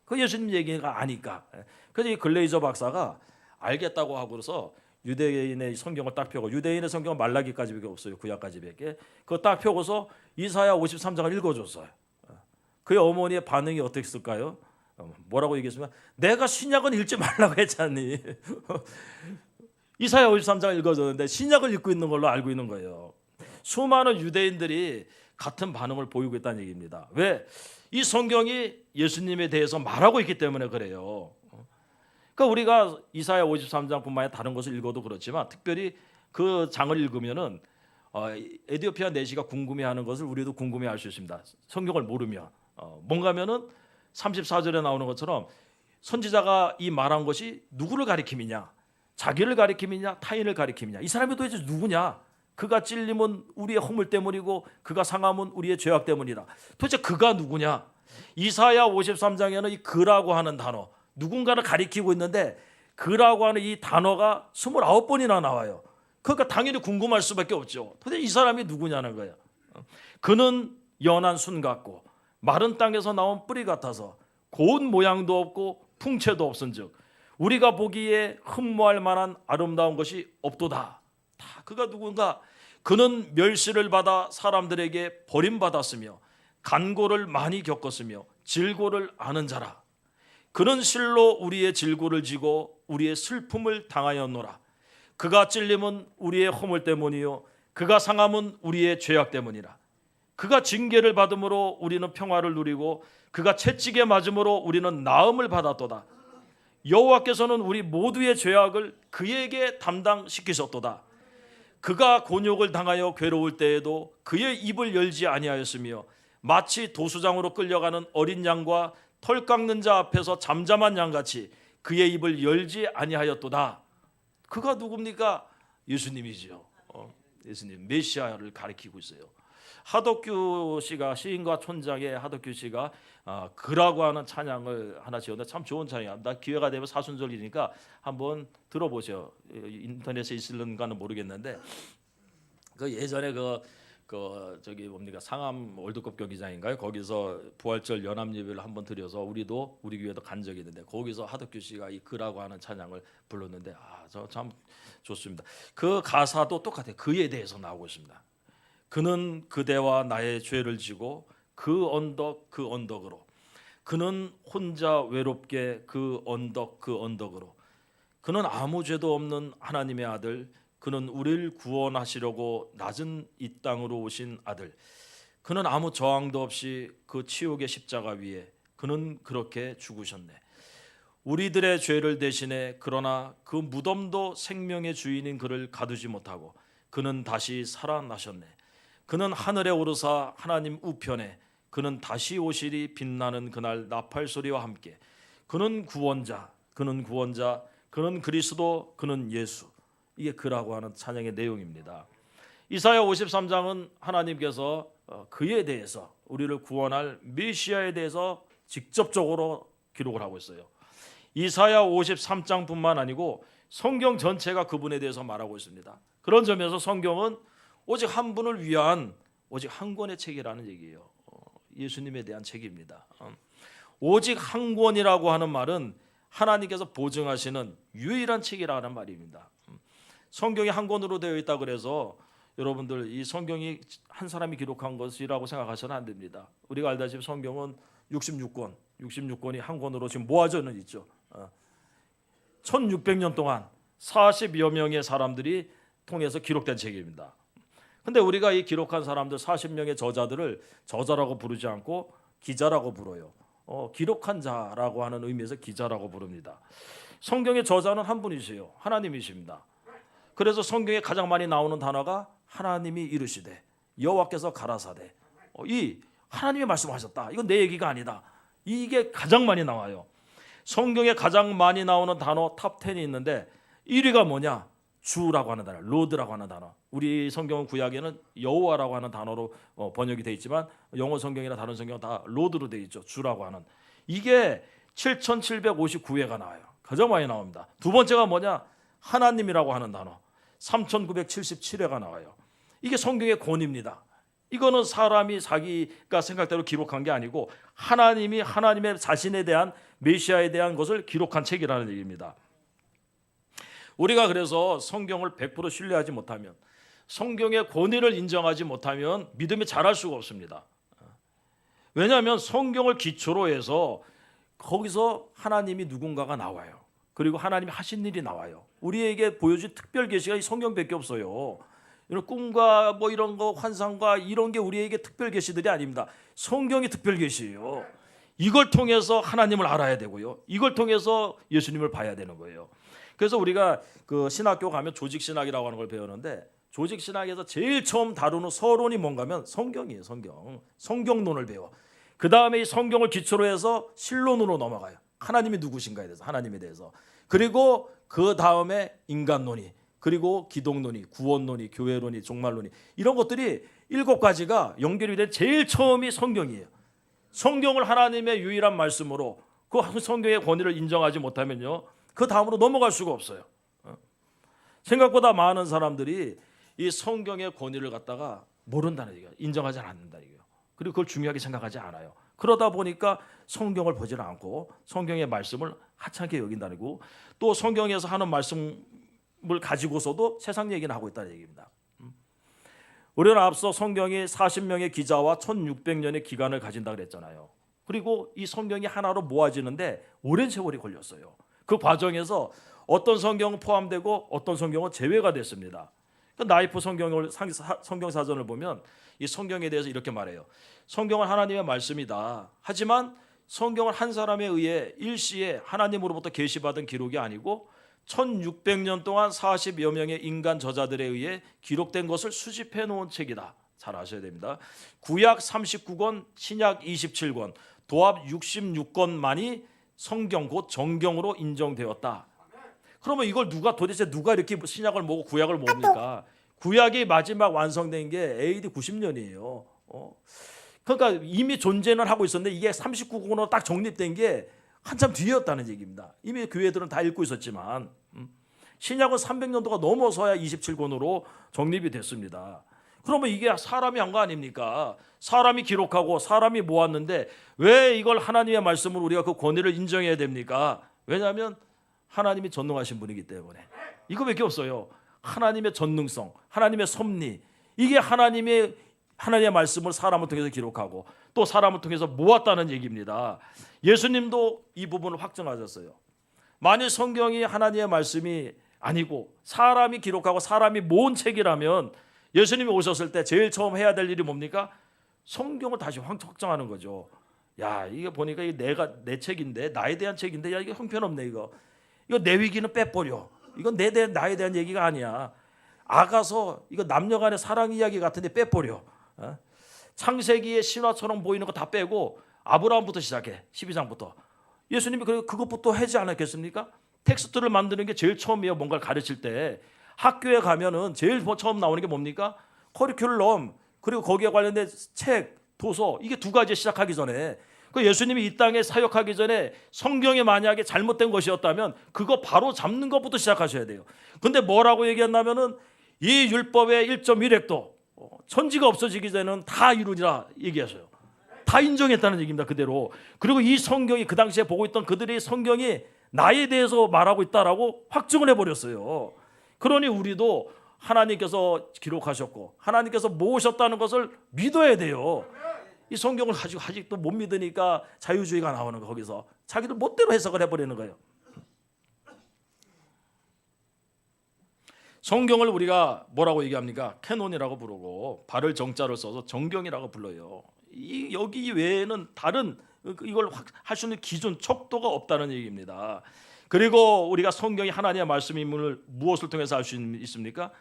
그 예수님 얘기가 아니까. 그래서 이 글레이저 박사가 알겠다고 하고 그래서 유대인의 성경을 딱 펴고 유대인의 성경은 말라기까지밖에 없어요. 구약까지밖에. 그거 딱 펴고서 이사야 53장을 읽어줬어요. 그의 어머니의 반응이 어땠을까요? 뭐라고 얘기했으면 내가 신약은 읽지 말라고 했잖니. 이사야 53장 읽어줬는데 신약을 읽고 있는 걸로 알고 있는 거예요. 수많은 유대인들이 같은 반응을 보이고 있다는 얘기입니다. 왜? 이 성경이 예수님에 대해서 말하고 있기 때문에 그래요. 그러니까 우리가 이사야 53장뿐만 아니라 다른 것을 읽어도 그렇지만 특별히 그 장을 읽으면은 에디오피아 내시가 궁금해하는 것을 우리도 궁금해할 수 있습니다. 성경을 모르면 뭔가면은 34절에 나오는 것처럼 선지자가 이 말한 것이 누구를 가리킴이냐, 자기를 가리킴이냐, 타인을 가리킴이냐, 이 사람이 도대체 누구냐? 그가 찔림은 우리의 허물 때문이고 그가 상함은 우리의 죄악 때문이라. 도대체 그가 누구냐? 이사야 53장에는 이 그라고 하는 단어, 누군가를 가리키고 있는데 그라고 하는 이 단어가 29번이나 나와요. 그러니까 당연히 궁금할 수밖에 없죠. 도대체 이 사람이 누구냐는 거예요. 그는 연한 순 같고 마른 땅에서 나온 뿌리 같아서 고운 모양도 없고 풍채도 없은즉 우리가 보기에 흠모할 만한 아름다운 것이 없도다. 다 그가 누군가? 그는 멸시를 받아 사람들에게 버림받았으며 간고를 많이 겪었으며 질고를 아는 자라. 그는 실로 우리의 질고를 지고 우리의 슬픔을 당하였노라. 그가 찔림은 우리의 허물 때문이요 그가 상함은 우리의 죄악 때문이라. 그가 징계를 받음으로 우리는 평화를 누리고 그가 채찍에 맞음으로 우리는 나음을 받았도다. 여호와께서는 우리 모두의 죄악을 그에게 담당시키셨도다. 그가 곤욕을 당하여 괴로울 때에도 그의 입을 열지 아니하였으며 마치 도수장으로 끌려가는 어린 양과 털 깎는 자 앞에서 잠잠한 양같이 그의 입을 열지 아니하였도다. 그가 누굽니까? 예수님이지요. 예수님 메시아를 가리키고 있어요. 하덕규 씨가 시인과 촌장의 하덕규 씨가 그라고 하는 찬양을 하나 지었는데 참 좋은 찬양입니다. 기회가 되면 사순절이니까 한번 들어보세요. 인터넷에 있을런가는 모르겠는데 그 예전에 저기 뭡니까 상암 월드컵 경기장인가요? 거기서 부활절 연합 예배를 한번 드려서 우리 교회도 간 적이 있는데 거기서 하덕규 씨가 이 그라고 하는 찬양을 불렀는데 저 참 좋습니다. 그 가사도 똑같아요. 그에 대해서 나오고 있습니다. 그는 그대와 나의 죄를 지고 그 언덕으로 그는 혼자 외롭게 그 언덕으로 그는 아무 죄도 없는 하나님의 아들, 그는 우리를 구원하시려고 낮은 이 땅으로 오신 아들, 그는 아무 저항도 없이 그 치욕의 십자가 위에 그는 그렇게 죽으셨네. 우리들의 죄를 대신해 그러나 그 무덤도 생명의 주인인 그를 가두지 못하고 그는 다시 살아나셨네. 그는 하늘에 오르사 하나님 우편에 그는 다시 오시리 빛나는 그날 나팔 소리와 함께 그는 구원자 그는 그리스도 그는 예수. 이게 그라고 하는 찬양의 내용입니다. 이사야 53장은 하나님께서 그에 대해서 우리를 구원할 메시아에 대해서 직접적으로 기록을 하고 있어요. 이사야 53장뿐만 아니고 성경 전체가 그분에 대해서 말하고 있습니다. 그런 점에서 성경은 오직 한 분을 위한 오직 한 권의 책이라는 얘기예요. 예수님에 대한 책입니다. 오직 한 권이라고 하는 말은 하나님께서 보증하시는 유일한 책이라는 말입니다. 성경이 한 권으로 되어 있다 그래서 여러분들 이 성경이 한 사람이 기록한 것이라고 생각하셔는 안 됩니다. 우리가 알다시피 성경은 66권이 한 권으로 지금 모아져는 있죠. 1600년 동안 40여 명의 사람들이 통해서 기록된 책입니다. 근데 우리가 이 기록한 사람들 40명의 저자들을 저자라고 부르지 않고 기자라고 불러요. 기록한 자라고 하는 의미에서 기자라고 부릅니다. 성경의 저자는 한 분이세요. 하나님이십니다. 그래서 성경에 가장 많이 나오는 단어가 하나님이 이르시되 여호와께서 가라사대. 이 하나님이 말씀하셨다. 이건 내 얘기가 아니다. 이게 가장 많이 나와요. 성경에 가장 많이 나오는 단어 탑 10이 있는데 1위가 뭐냐? 주라고 하는 단어, 로드라고 하는 단어. 우리 성경은 구약에는 여호와라고 하는 단어로 번역이 되어 있지만 영어 성경이나 다른 성경은 다 로드로 되어 있죠. 주라고 하는. 이게 7759회가 나와요. 가장 많이 나옵니다. 두 번째가 뭐냐? 하나님이라고 하는 단어. 3977회가 나와요. 이게 성경의 권위입니다. 이거는 사람이 자기가 생각대로 기록한 게 아니고 하나님이 하나님의 자신에 대한 메시아에 대한 것을 기록한 책이라는 얘기입니다. 우리가 그래서 성경을 100% 신뢰하지 못하면, 성경의 권위를 인정하지 못하면 믿음이 자랄 수가 없습니다. 왜냐하면 성경을 기초로 해서 거기서 하나님이 누군가가 나와요. 그리고 하나님이 하신 일이 나와요. 우리에게 보여준 특별 계시가 이 성경밖에 없어요. 이런 꿈과 뭐 이런 거 환상과 이런 게 우리에게 특별 계시들이 아닙니다. 성경이 특별 계시예요. 이걸 통해서 하나님을 알아야 되고요. 이걸 통해서 예수님을 봐야 되는 거예요. 그래서 우리가 그 신학교 가면 조직 신학이라고 하는 걸 배우는데 조직 신학에서 제일 처음 다루는 서론이 뭔가면 성경이에요. 성경론을 배워. 그 다음에 이 성경을 기초로 해서 신론으로 넘어가요. 하나님이 누구신가에 대해서, 하나님에 대해서. 그리고 그 다음에 인간론이, 그리고 기독론이, 구원론이, 교회론이, 종말론이, 이런 것들이 7가지가 연결이 된 제일 처음이 성경이에요. 성경을 하나님의 유일한 말씀으로 그 성경의 권위를 인정하지 못하면요, 그 다음으로 넘어갈 수가 없어요. 생각보다 많은 사람들이 이 성경의 권위를 갖다가 모른다는 얘기예요. 인정하지 않는다는 얘기예요. 그리고 그걸 중요하게 생각하지 않아요. 그러다 보니까 성경을 보지는 않고 성경의 말씀을 하찮게 여긴다는 거고, 또 성경에서 하는 말씀을 가지고서도 세상 얘기는 하고 있다는 얘기입니다. 우리는 앞서 성경이 40명의 기자와 1600년의 기간을 가진다 그랬잖아요. 그리고 이 성경이 하나로 모아지는데 오랜 세월이 걸렸어요. 그 과정에서 어떤 성경은 포함되고 어떤 성경은 제외가 됐습니다. 나이프 성경사전을 보면 이 성경에 대해서 이렇게 말해요. 성경은 하나님의 말씀이다. 하지만 성경은 한 사람에 의해 일시에 하나님으로부터 계시받은 기록이 아니고 1600년 동안 40여 명의 인간 저자들에 의해 기록된 것을 수집해 놓은 책이다. 잘 아셔야 됩니다. 구약 39권, 신약 27권, 도합 66권만이 성경 곧 정경으로 인정되었다. 그러면 이걸 도대체 누가 이렇게 신약을 모으고 구약을 모읍니까? 구약이 마지막 완성된 게 AD 90년이에요. 그러니까 이미 존재는 하고 있었는데 이게 39권으로 딱 정립된 게 한참 뒤였다는 얘기입니다. 이미 교회들은 다 읽고 있었지만 신약은 300년도가 넘어서야 27권으로 정립이 됐습니다. 그러면 이게 사람이 한 거 아닙니까? 사람이 기록하고 사람이 모았는데 왜 이걸 하나님의 말씀으로 우리가 그 권위를 인정해야 됩니까? 왜냐하면 하나님이 전능하신 분이기 때문에. 이거밖에 없어요. 하나님의 전능성, 하나님의 섭리, 이게 하나님의 말씀을 사람을 통해서 기록하고 또 사람을 통해서 모았다는 얘기입니다. 예수님도 이 부분을 확증하셨어요. 만일 성경이 하나님의 말씀이 아니고 사람이 기록하고 사람이 모은 책이라면 예수님이 오셨을 때 제일 처음 해야 될 일이 뭡니까? 성경을 다시 확정하는 거죠. 야, 이게 보니까 이게 내 책인데, 나에 대한 책인데, 야, 이게 형편없네. 이거 내 위기는 빼버려. 이건 나에 대한 얘기가 아니야. 아가서 이거 남녀간의 사랑 이야기 같은데 빼버려. 창세기의 신화처럼 보이는 거 다 빼고 아브라함부터 시작해. 12장부터. 예수님이 그것부터 하지 않았겠습니까? 텍스트를 만드는 게 제일 처음이에요. 뭔가를 가르칠 때. 학교에 가면은 제일 처음 나오는 게 뭡니까? 커리큘럼, 그리고 거기에 관련된 책, 도서, 이게 2가지 시작하기 전에, 그 예수님이 이 땅에 사역하기 전에 성경에 만약에 잘못된 것이었다면 그거 바로 잡는 것부터 시작하셔야 돼요. 근데 뭐라고 얘기했냐면은 이 율법의 1.1획도 천지가 없어지기 전에는 다 이루리라 얘기하셔요. 다 인정했다는 얘기입니다. 그대로. 그리고 이 성경이 그 당시에 보고 있던 그들의 성경이 나에 대해서 말하고 있다라고 확증을 해버렸어요. 그러니 우리도 하나님께서 기록하셨고 하나님께서 모으셨다는 것을 믿어야 돼요. 이 성경을 가지고 아직도 못 믿으니까 자유주의가 나오는 거. 거기서 자기들 멋대로 해석을 해버리는 거예요. 성경을 우리가 뭐라고 얘기합니까? 캐논이라고 부르고 발을 정자를 써서 정경이라고 불러요. 여기 외에는 다른 이걸 할 수 있는 기준, 척도가 없다는 얘기입니다. 그리고 우리가 성경이 하나님의 말씀임을 무엇을 통해서 알 수 있습니까?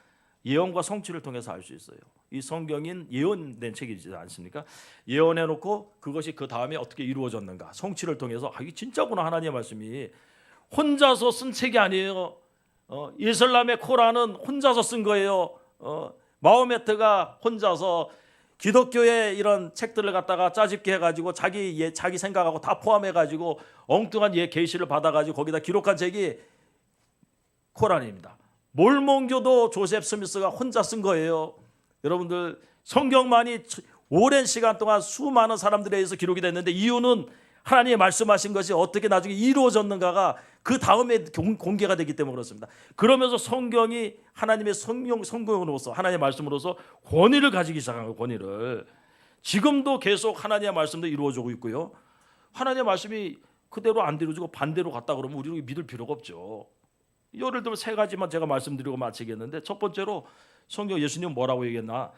예언과 성취를 통해서 알 수 있어요. 이 성경인 예언된 책이지 않습니까? 예언해놓고 그것이 그 다음에 어떻게 이루어졌는가, 성취를 통해서 이게 진짜구나. 하나님의 말씀이 혼자서 쓴 책이 아니에요. 이슬람의 코란은 혼자서 쓴 거예요. 마호메트가 혼자서 기독교의 이런 책들을 갖다가 짜집기 해가지고 자기 생각하고 다 포함해가지고 엉뚱한 계시를 받아가지고 거기다 기록한 책이 코란입니다. 몰몬교도 조셉 스미스가 혼자 쓴 거예요. 여러분들, 성경만이 오랜 시간 동안 수많은 사람들에 의해서 기록이 됐는데 이유는 하나님이 말씀하신 것이 어떻게 나중에 이루어졌는가가 그 다음에 공개가 되기 때문에 그렇습니다. 그러면서 성경이 하나님의 성경으로서, 하나님의 말씀으로서 권위를 가지기 시작한 거예요. 권위를. 지금도 계속 하나님의 말씀도 이루어지고 있고요. 하나님의 말씀이 그대로 안 되어지고 반대로 갔다 그러면 우리는 믿을 필요가 없죠. 예를 들면 세 가지만 제가 말씀드리고 마치겠는데, 첫 번째로 성경 예수님 뭐라고 얘기했나?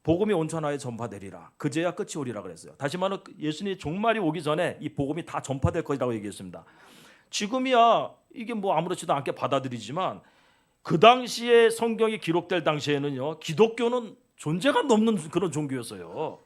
복음이 온 천하에 전파되리라. 그제야 끝이 오리라 그랬어요. 다시 말하면 예수님이 종말이 오기 전에 이 복음이 다 전파될 것이라고 얘기했습니다. 지금이야 이게 뭐 아무렇지도 않게 받아들이지만 그 당시에 성경이 기록될 당시에는요, 기독교는 존재가 넘는 그런 종교였어요.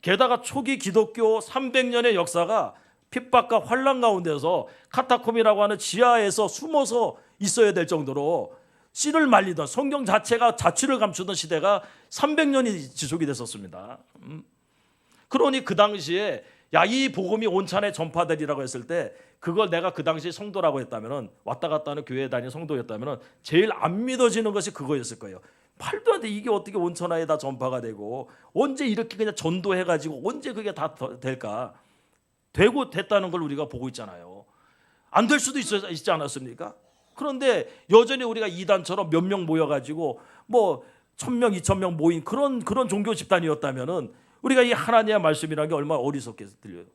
게다가 초기 기독교 300년의 역사가 핍박과 환란 가운데서 카타콤이라고 하는 지하에서 숨어서 있어야 될 정도로 씨를 말리던, 성경 자체가 자취를 감추던 시대가 300년이 지속이 됐었습니다. 그러니 그 당시에 이 복음이 온천에 전파되리라고 했을 때, 그걸 내가 그 당시 성도라고 했다면은, 왔다 갔다 하는 교회에 다니는 성도였다면은 제일 안 믿어지는 것이 그거였을 거예요. 말도 안 돼. 이게 어떻게 온천하에 다 전파가 되고 언제 이렇게 그냥 전도해가지고 언제 그게 다 될까? 되고 됐다는 걸 우리가 보고 있잖아요. 안 될 수도 있지 않았습니까? 그런데 여전히 우리가 이단처럼 몇 명 모여가지고 뭐 1,000명, 2,000명 모인 그런 종교 집단이었다면은 우리가 이 하나님의 말씀이라는 게 얼마나 어리석게 들려요.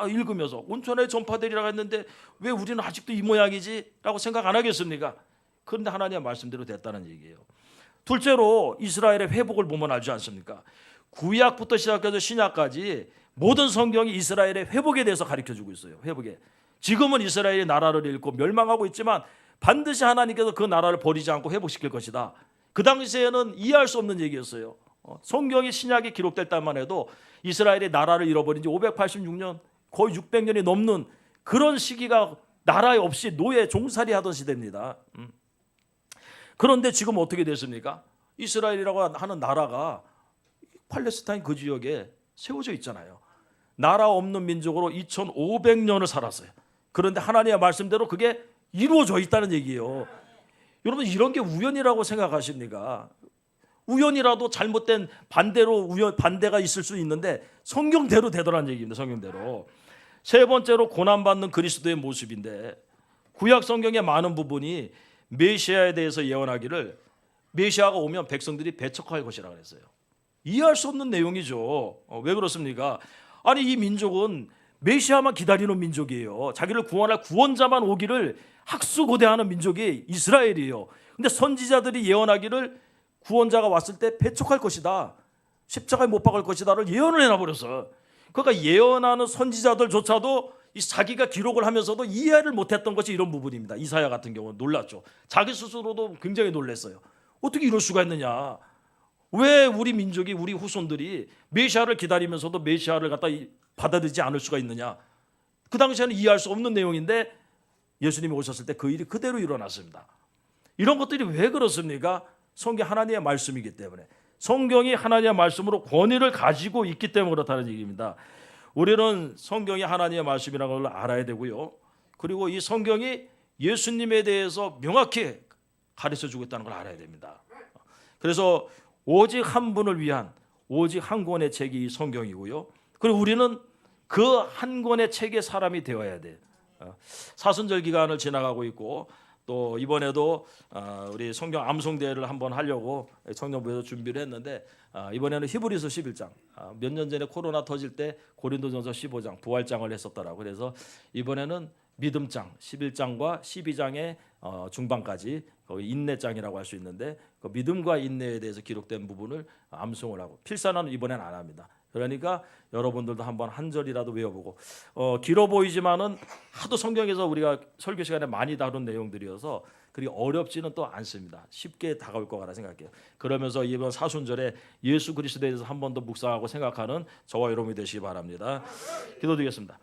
읽으면서 온천에 전파되리라고 했는데 왜 우리는 아직도 이 모양이지? 라고 생각 안 하겠습니까? 그런데 하나님의 말씀대로 됐다는 얘기예요. 둘째로 이스라엘의 회복을 보면 알지 않습니까? 구약부터 시작해서 신약까지 모든 성경이 이스라엘의 회복에 대해서 가르쳐주고 있어요. 회복에. 지금은 이스라엘이 나라를 잃고 멸망하고 있지만 반드시 하나님께서 그 나라를 버리지 않고 회복시킬 것이다. 그 당시에는 이해할 수 없는 얘기였어요. 성경이 신약이 기록될 때만 해도 이스라엘이 나라를 잃어버린 지 586년, 거의 600년이 넘는 그런 시기가 나라 없이 노예 종살이 하던 시대입니다. 그런데 지금 어떻게 됐습니까? 이스라엘이라고 하는 나라가 팔레스타인 그 지역에 세워져 있잖아요. 나라 없는 민족으로 2500년을 살았어요. 그런데 하나님의 말씀대로 그게 이루어져 있다는 얘기예요. 여러분, 이런 게 우연이라고 생각하십니까? 우연이라도 잘못된 반대가 있을 수 있는데 성경대로 되더라는 얘기입니다. 성경대로. 세 번째로 고난받는 그리스도의 모습인데, 구약 성경의 많은 부분이 메시아에 대해서 예언하기를 메시아가 오면 백성들이 배척할 것이라고 했어요. 이해할 수 없는 내용이죠. 왜 그렇습니까? 아니, 이 민족은 메시아만 기다리는 민족이에요. 자기를 구원할 구원자만 오기를 학수고대하는 민족이 이스라엘이에요. 근데 선지자들이 예언하기를 구원자가 왔을 때 배척할 것이다, 십자가에 못 박을 것이다를 예언을 해놔버렸어. 그러니까 예언하는 선지자들조차도 자기가 기록을 하면서도 이해를 못했던 것이 이런 부분입니다. 이사야 같은 경우는 놀랐죠. 자기 스스로도 굉장히 놀랐어요. 어떻게 이럴 수가 있느냐? 왜 우리 민족이, 우리 후손들이 메시아를 기다리면서도 메시아를 갖다 받아들이지 않을 수가 있느냐? 그 당시에는 이해할 수 없는 내용인데 예수님이 오셨을 때 그 일이 그대로 일어났습니다. 이런 것들이 왜 그렇습니까? 성경 하나님의 말씀이기 때문에, 성경이 하나님의 말씀으로 권위를 가지고 있기 때문에 그렇다는 얘기입니다. 우리는 성경이 하나님의 말씀이라는 걸 알아야 되고요. 그리고 이 성경이 예수님에 대해서 명확히 가르쳐주고 있다는 걸 알아야 됩니다. 그래서 오직 한 분을 위한 오직 한 권의 책이 이 성경이고요. 그리고 우리는 그 한 권의 책의 사람이 되어야 돼. 사순절 기간을 지나가고 있고, 또 이번에도 우리 성경 암송대회를 한번 하려고 청년부에서 준비를 했는데, 이번에는 히브리서 11장, 몇 년 전에 코로나 터질 때 고린도전서 15장 부활장을 했었더라고. 그래서 이번에는 믿음장 11장과 12장의 중반까지 거기 인내장이라고 할 수 있는데, 그 믿음과 인내에 대해서 기록된 부분을 암송을 하고, 필사는 이번엔 안 합니다. 그러니까 여러분들도 한번 한 절이라도 외워보고, 길어 보이지만은 하도 성경에서 우리가 설교 시간에 많이 다룬 내용들이어서 그리 어렵지는 또 않습니다. 쉽게 다가올 것 같아 생각해요. 그러면서 이번 사순절에 예수 그리스도에 대해서 한 번 더 묵상하고 생각하는 저와 여러분이 되시기 바랍니다. 기도드리겠습니다.